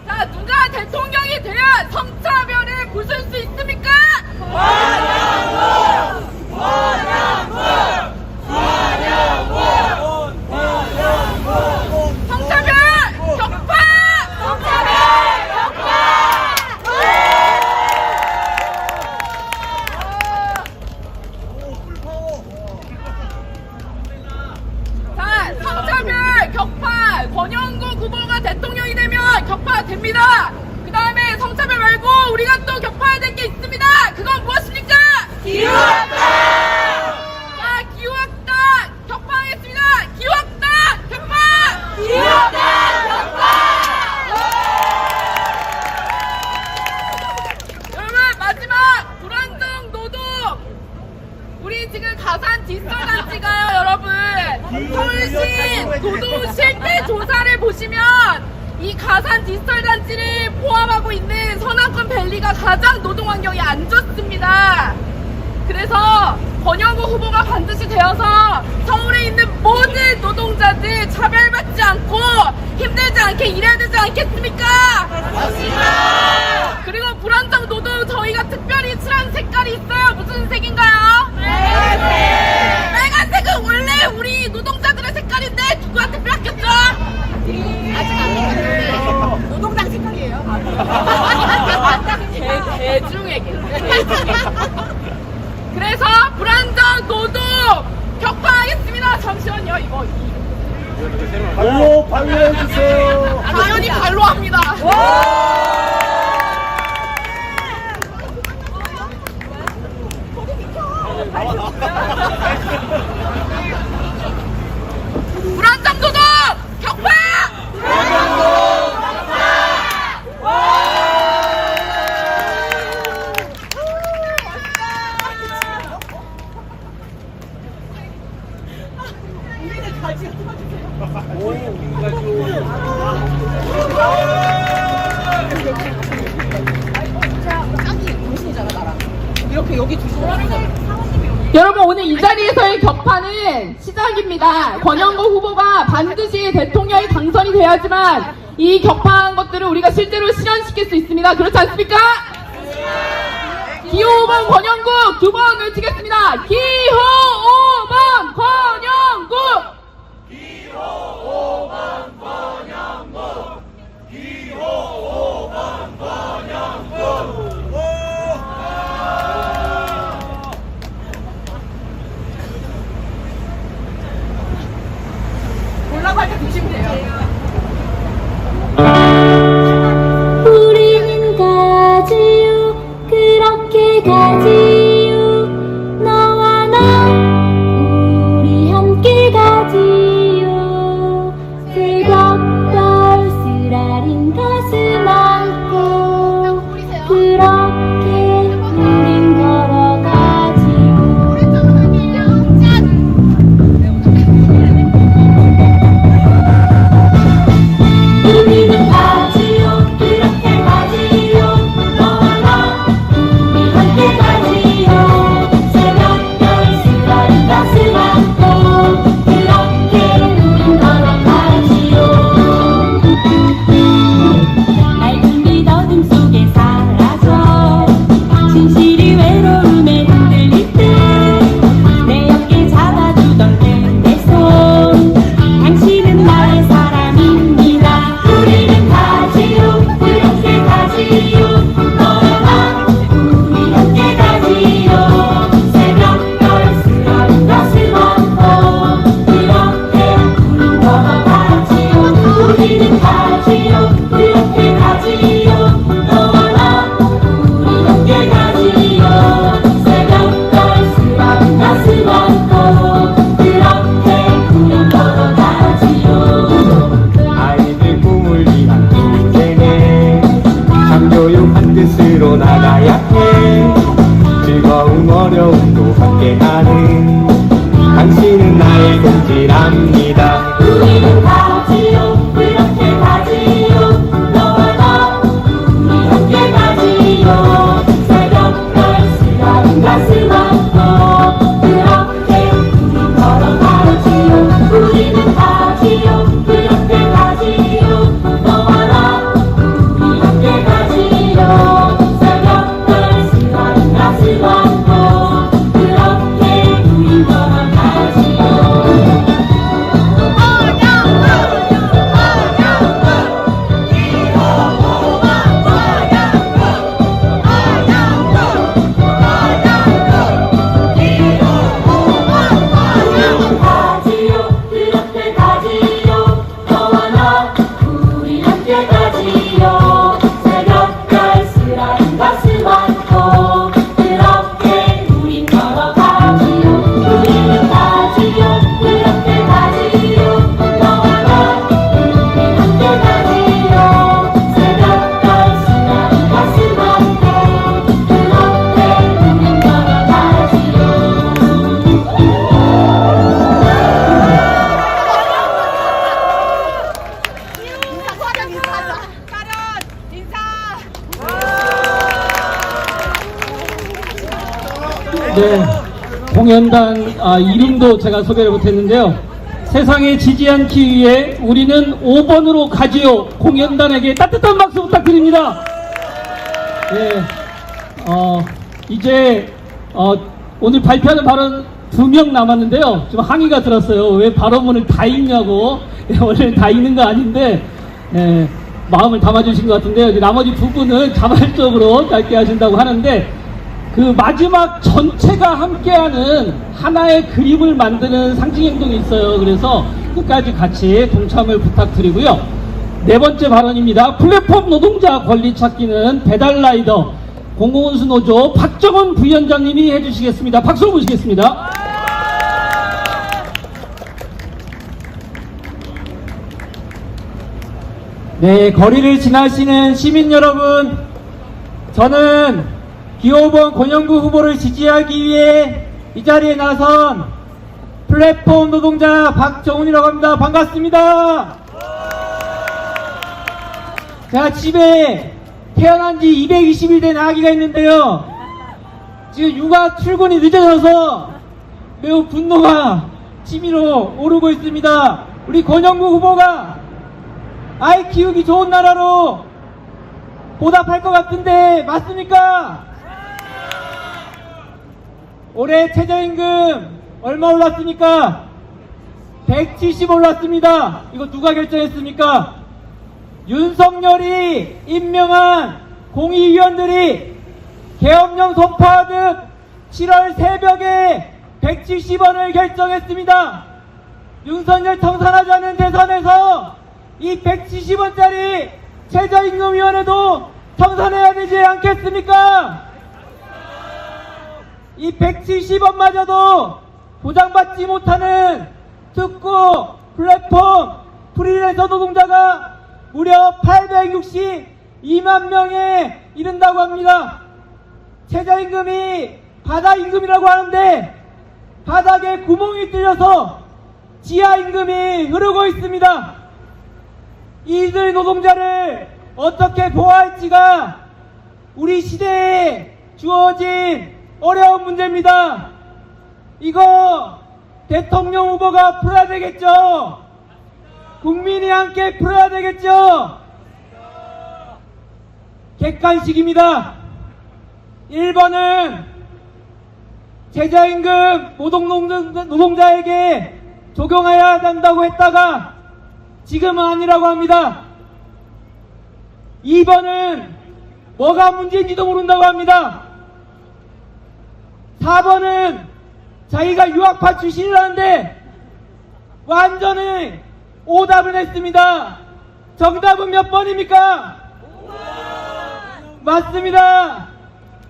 자, 누가 대통령이 돼야 성차별을 부술 수 있습니까? 성차별 격파! 자, 성차별 격파! 권영국 후보가 대통령이 되면 격파됩니다. 그 다음에 성차별 말고 우리가 또 격파해야 될 게 있습니다. 그건 무엇입니까? 기후학당! 자, 기후학당 격파하겠습니다. 기후학당 격파! 기후학당 격파! 여러분, 마지막 불안정 노동. 우리 지금 가산 디지털 단지가요, 여러분. 서울시 노동 실태 조사를 보시면 이 가산 디지털 단지를 포함하고 있는 서남권 밸리가 가장 노동 환경이 안 좋습니다. 그래서 권영국 후보가 반드시 되어서 서울에 있는 모든 노동자들 차별받지 않고 힘들지 않게 일해야 되지 않겠습니까? 맞습니다. 그리고 불안정 노동 저희가 특별히 칠한 색깔이 있어요. 무슨 색인가요? 빨간색. 빨간색은 원래 우리 노동자들의 색깔인데 누구한테 뺏겼죠? 아직 안 뺏겼어요. 노동당 색깔이에요. 대중에게. 그래서 불안정 노동 격파하겠습니다. 잠시만요. 이거 발로 발로해주세요. 당연히 발로 합니다. 불안정 노동 격파! 여러분, 오늘 이 자리에서의 격파는 시작입니다. 권영국 후보가 반드시 대통령이 당선이 돼야지만 이 격파한 것들을 우리가 실제로 실현시킬 수 있습니다. 그렇지 않습니까? 기호 5번 권영국 두 번 외치겠습니다. 기호 5번 권영국! 올라갈 때 드시면 돼요. 우리는 가지요 그렇게 가지요 너와 나 네, 공연단 이름도 제가 소개를 못했는데요. 세상에 지지 않기 위해 우리는 5번으로 가지요. 공연단에게 따뜻한 박수 부탁드립니다. 네, 이제 오늘 발표하는 발언 2명 남았는데요. 좀 항의가 들었어요. 왜 발언문을 다 읽냐고. 원래 다 읽는 거 아닌데 마음을 담아주신 것 같은데요. 이제 나머지 2분은 자발적으로 짧게 하신다고 하는데, 그 마지막 전체가 함께하는 하나의 그림을 만드는 상징행동이 있어요. 그래서 끝까지 같이 동참을 부탁드리고요. 4번째 발언입니다. 플랫폼 노동자 권리 찾기는 배달라이더 공공운수 노조 박정원 부위원장님이 해주시겠습니다. 박수로 모시겠습니다. 네, 거리를 지나시는 시민 여러분, 저는 기호5번 권영구 후보를 지지하기 위해 이 자리에 나선 플랫폼 노동자 박정훈이라고 합니다. 반갑습니다. 제가 집에 태어난 지 220일 된 아기가 있는데요. 지금 육아 출근이 늦어져서 매우 분노가 치밀어 오르고 있습니다. 우리 권영구 후보가 아이 키우기 좋은 나라로 보답할 것 같은데 맞습니까? 올해 최저임금 얼마 올랐습니까? 170 올랐습니다. 이거 누가 결정했습니까? 윤석열이 임명한 공의위원들이 계엄령 선포하듯 7월 새벽에 170원을 결정했습니다. 윤석열 청산하지 않은 대선에서 이 170원짜리 최저임금위원회도 청산해야 되지 않겠습니까? 이 170원마저도 보장받지 못하는 특구, 플랫폼, 프리랜서 노동자가 무려 862만 명에 이른다고 합니다. 최저임금이 바닥임금이라고 하는데 바닥에 구멍이 뚫려서 지하임금이 흐르고 있습니다. 이들 노동자를 어떻게 보호할지가 우리 시대에 주어진 어려운 문제입니다. 이거 대통령 후보가 풀어야 되겠죠? 국민이 함께 풀어야 되겠죠? 객관식입니다. 1번은 최저임금 노동자에게 적용해야 한다고 했다가 지금은 아니라고 합니다. 2번은 뭐가 문제인지도 모른다고 합니다. 4번은 자기가 유학파 출신이라는데 완전히 오답을 했습니다. 정답은 몇 번입니까? 맞습니다.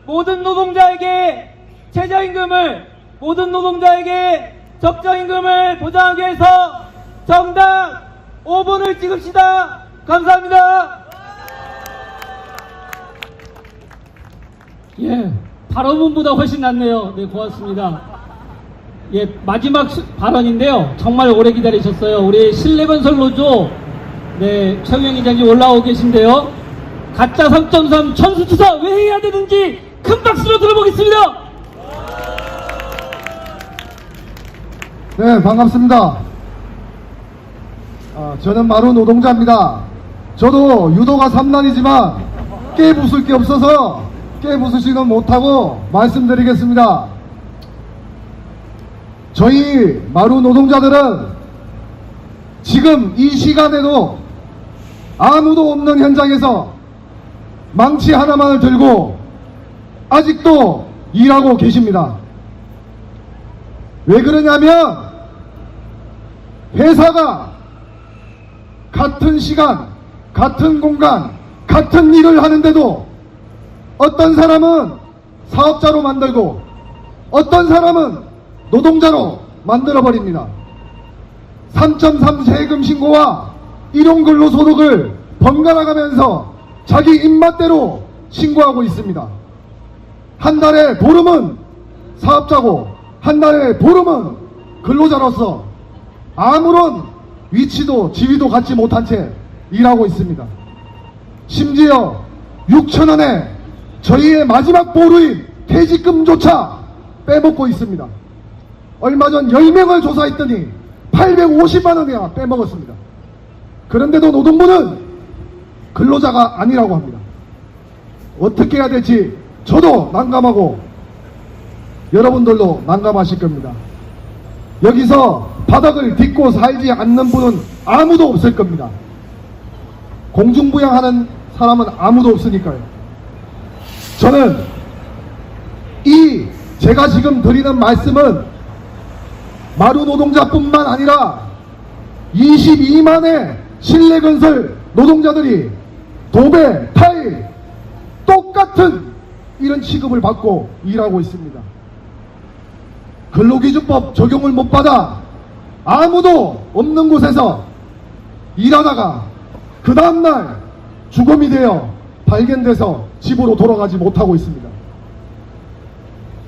모든 노동자에게 최저임금을, 모든 노동자에게 적정임금을 보장하기 위해서 정답 5번을 찍읍시다. 감사합니다. 예, 발언문보다 훨씬 낫네요. 네, 고맙습니다. 예, 마지막 발언인데요. 정말 오래 기다리셨어요. 우리 신뢰건설 노조, 네, 최우영 이장님 올라오고 계신데요. 가짜 3.3 천수투사 왜 해야 되는지 큰 박수로 들어보겠습니다. 네, 반갑습니다. 저는 마루 노동자입니다. 저도 유도가 3난이지만 깨부술 게 없어서 깨부수지는 못하고 말씀드리겠습니다. 저희 마루 노동자들은 지금 이 시간에도 아무도 없는 현장에서 망치 하나만을 들고 아직도 일하고 계십니다. 왜 그러냐면 회사가 같은 시간, 같은 공간, 같은 일을 하는데도 어떤 사람은 사업자로 만들고 어떤 사람은 노동자로 만들어버립니다. 3.3 세금 신고와 일용근로소득을 번갈아 가면서 자기 입맛대로 신고하고 있습니다. 한 달에 보름은 사업자고 한 달에 보름은 근로자로서 아무런 위치도 지위도 갖지 못한 채 일하고 있습니다. 심지어 6,000원에 저희의 마지막 보루인 퇴직금조차 빼먹고 있습니다. 얼마 전 10명을 조사했더니 850만 원이나 빼먹었습니다. 그런데도 노동부는 근로자가 아니라고 합니다. 어떻게 해야 될지 저도 난감하고 여러분들도 난감하실 겁니다. 여기서 바닥을 딛고 살지 않는 분은 아무도 없을 겁니다. 공중부양하는 사람은 아무도 없으니까요. 저는 제가 지금 드리는 말씀은 마루 노동자뿐만 아니라 22만의 실내건설 노동자들이 도배, 타일 똑같은 이런 취급을 받고 일하고 있습니다. 근로기준법 적용을 못 받아 아무도 없는 곳에서 일하다가 그 다음날 죽음이 되어 발견돼서 집으로 돌아가지 못하고 있습니다.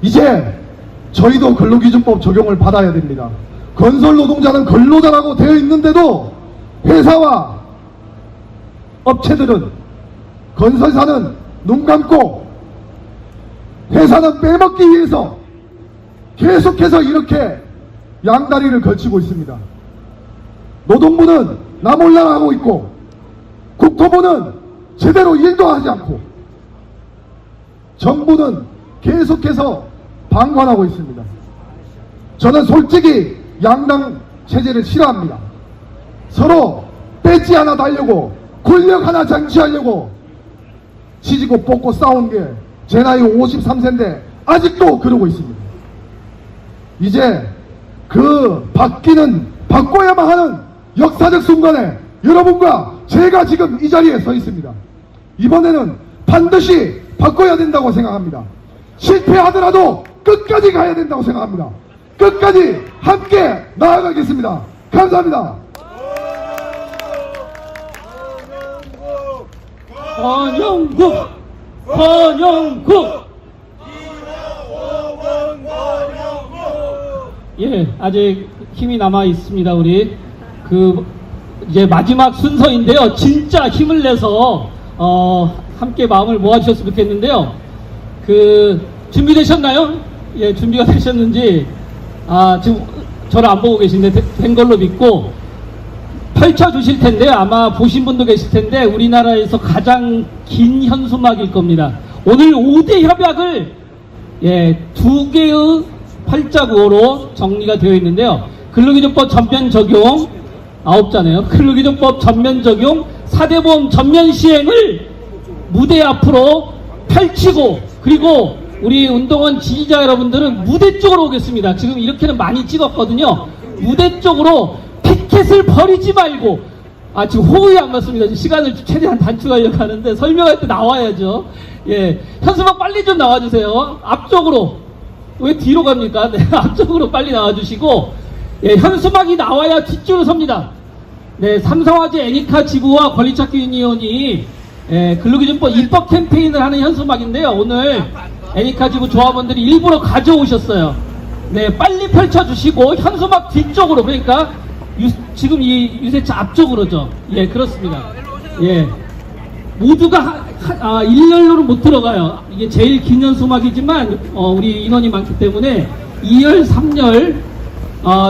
이제 저희도 근로기준법 적용을 받아야 됩니다. 건설노동자는 근로자라고 되어 있는데도 회사와 업체들은, 건설사는 눈 감고 회사는 빼먹기 위해서 계속해서 이렇게 양다리를 걸치고 있습니다. 노동부는 나몰라라고 있고 국토부는 제대로 일도 하지 않고 정부는 계속해서 방관하고 있습니다. 저는 솔직히 양당 체제를 싫어합니다. 서로 배지 하나 달려고 권력 하나 장치하려고 치지고 뽑고 싸운 게 제 나이 53세인데 아직도 그러고 있습니다. 이제 그 바꿔야만 하는 역사적 순간에 여러분과 제가 지금 이 자리에 서 있습니다. 이번에는 반드시 바꿔야 된다고 생각합니다. 실패하더라도 끝까지 가야 된다고 생각합니다. 끝까지 함께 나아가겠습니다. 감사합니다. 권영국! 예, 아직 힘이 남아 있습니다. 우리 이제 마지막 순서인데요. 진짜 힘을 내서 함께 마음을 모아주셨으면 좋겠는데요. 준비되셨나요? 예, 준비가 되셨는지 지금 저를 안 보고 계신데 된 걸로 믿고 펼쳐주실 텐데요. 아마 보신 분도 계실 텐데 우리나라에서 가장 긴 현수막일 겁니다. 오늘 5대 협약을 2개의 활자국어로 정리가 되어 있는데요. 근로기준법 전면 적용 9자네요. 근로기준법 전면 적용 4대 보험 전면 시행을 무대 앞으로 펼치고, 그리고 우리 운동원 지지자 여러분들은 무대 쪽으로 오겠습니다. 지금 이렇게는 많이 찍었거든요. 무대 쪽으로 피켓을 버리지 말고, 지금 호흡이 안 맞습니다. 시간을 최대한 단축하려고 하는데 설명할 때 나와야죠. 예, 현수막 빨리 좀 나와주세요. 앞쪽으로. 왜 뒤로 갑니까? 네, 앞쪽으로 빨리 나와주시고, 예, 현수막이 나와야 뒷줄을 섭니다. 네, 삼성화재 애니카 지부와 권리찾기 유니온이 근로기준법 입법 캠페인을 하는 현수막인데요. 오늘 애니카 지부 조합원들이 일부러 가져오셨어요. 네, 빨리 펼쳐주시고 현수막 뒤쪽으로, 그러니까 지금 이 유세차 앞쪽으로죠. 예, 그렇습니다. 예, 모두가 일렬로는 못 들어가요. 이게 제일 긴 현수막이지만 우리 인원이 많기 때문에 2열, 3열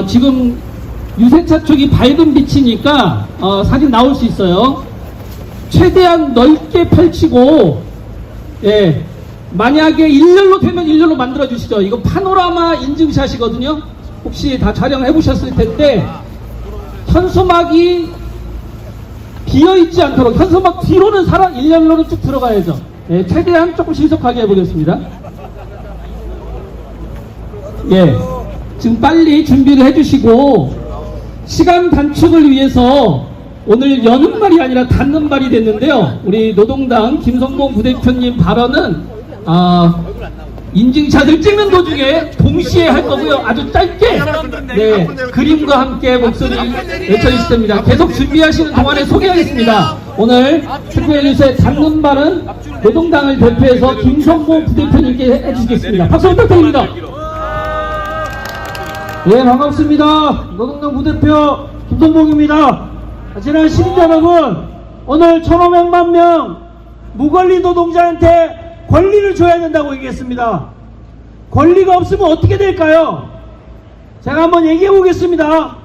지금 유세차 쪽이 밝은 빛이니까 사진 나올 수 있어요. 최대한 넓게 펼치고, 예, 만약에 일렬로 되면 일렬로 만들어 주시죠. 이거 파노라마 인증샷이거든요. 혹시 다 촬영해 보셨을 텐데 현수막이 비어있지 않도록 현수막 뒤로는 일렬로는 쭉 들어가야죠. 예, 최대한 조금 신속하게 해보겠습니다. 예, 지금 빨리 준비를 해주시고, 시간 단축을 위해서 오늘 여는 말이 아니라 닫는 말이 됐는데요. 우리 노동당 김성봉 부대표님 발언은 인증샷을 찍는 도중에 동시에 할 거고요. 아주 짧게, 네, 그림과 함께 목소리를 외쳐주실 겁니다. 계속 준비하시는 동안에 소개하겠습니다. 오늘 특별 유세 닫는 말은 노동당을 대표해서 김성봉 부대표님께 해주시겠습니다. 박수 부탁드립니다. 네, 반갑습니다. 노동당 부대표 김성봉입니다. 지난 시민 여러분, 오늘 1,500만 명 무권리 노동자한테 권리를 줘야 된다고 얘기했습니다. 권리가 없으면 어떻게 될까요? 제가 한번 얘기해 보겠습니다.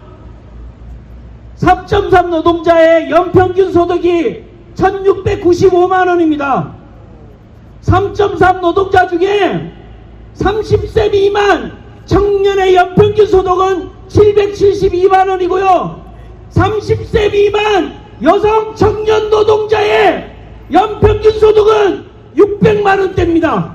3.3 노동자의 연평균 소득이 1695만 원입니다. 3.3 노동자 중에 30세 미만 청년의 연평균 소득은 772만 원이고요. 30세 미만 여성 청년 노동자의 연평균 소득은 600만 원대입니다.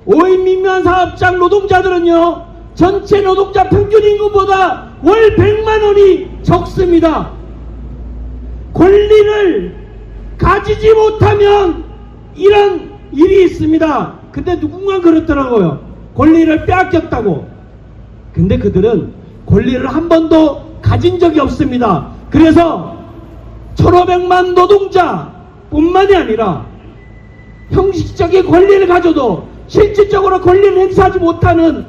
5인 미만 사업장 노동자들은요, 전체 노동자 평균 임금보다 월 100만 원이 적습니다. 권리를 가지지 못하면 이런 일이 있습니다. 근데 누군가 그렇더라고요. 권리를 빼앗겼다고. 근데 그들은 권리를 한 번도 가진 적이 없습니다. 그래서 1500만 노동자 뿐만이 아니라 형식적인 권리를 가져도 실질적으로 권리를 행사하지 못하는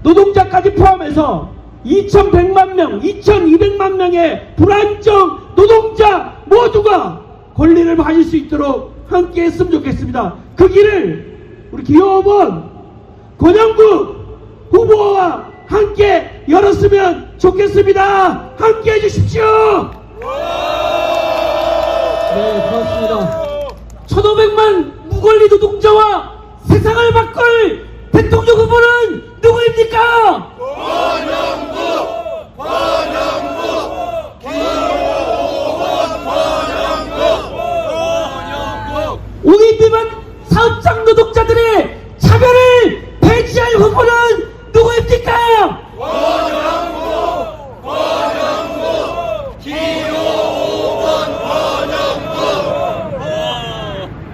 노동자까지 포함해서 2100만 명, 2200만 명의 불안정 노동자 모두가 권리를 가질 수 있도록 함께 했으면 좋겠습니다. 그 길을 우리 기호원 권영국 후보와 함께 열었으면 좋겠습니다. 함께 해주십시오. 네, 고맙습니다. 1500만 무권리 노동자와 세상을 바꿀 대통령 후보는 누구입니까? 오인 미만 사업장 노동자들의 차별을 폐지할 후보는 누구입니까?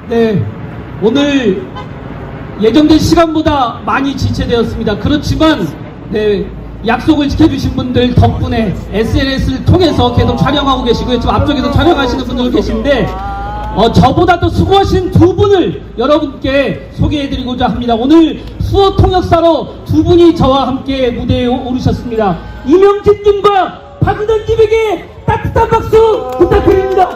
네, 오늘 예정된 시간보다 많이 지체되었습니다. 그렇지만 네, 약속을 지켜주신 분들 덕분에 SNS를 통해서 계속 촬영하고 계시고요. 지금 앞쪽에도 촬영하시는 분들 계신데 저보다 더 수고하신 두 분을 여러분께 소개해드리고자 합니다. 오늘 수어 통역사로 두 분이 저와 함께 무대에 오르셨습니다. 이명진님과 박은원님에게 따뜻한 박수 부탁드립니다.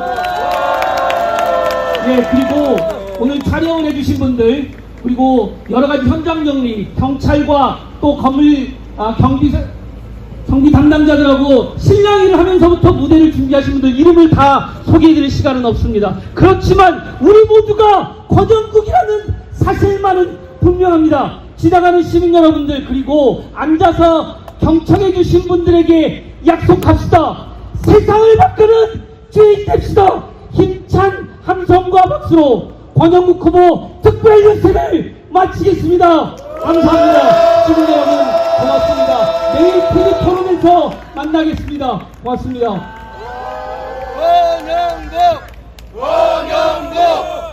예, 그리고 오늘 촬영을 해주신 분들, 그리고 여러가지 현장 정리, 경찰과 또 경비 담당자들하고 실랑이를 하면서부터 무대를 준비하신 분들 이름을 다 소개해드릴 시간은 없습니다. 그렇지만 우리 모두가 권영국이라는 사실만은 분명합니다. 지나가는 시민 여러분들, 그리고 앉아서 경청해 주신 분들에게 약속합시다. 세상을 바꾸는 주인 됩시다. 힘찬 함성과 박수로 권영국 후보 특별연설을 마치겠습니다. 감사합니다. 시민 여러분 고맙습니다. 내일 TV 토론에서 만나겠습니다. 고맙습니다. 원영국!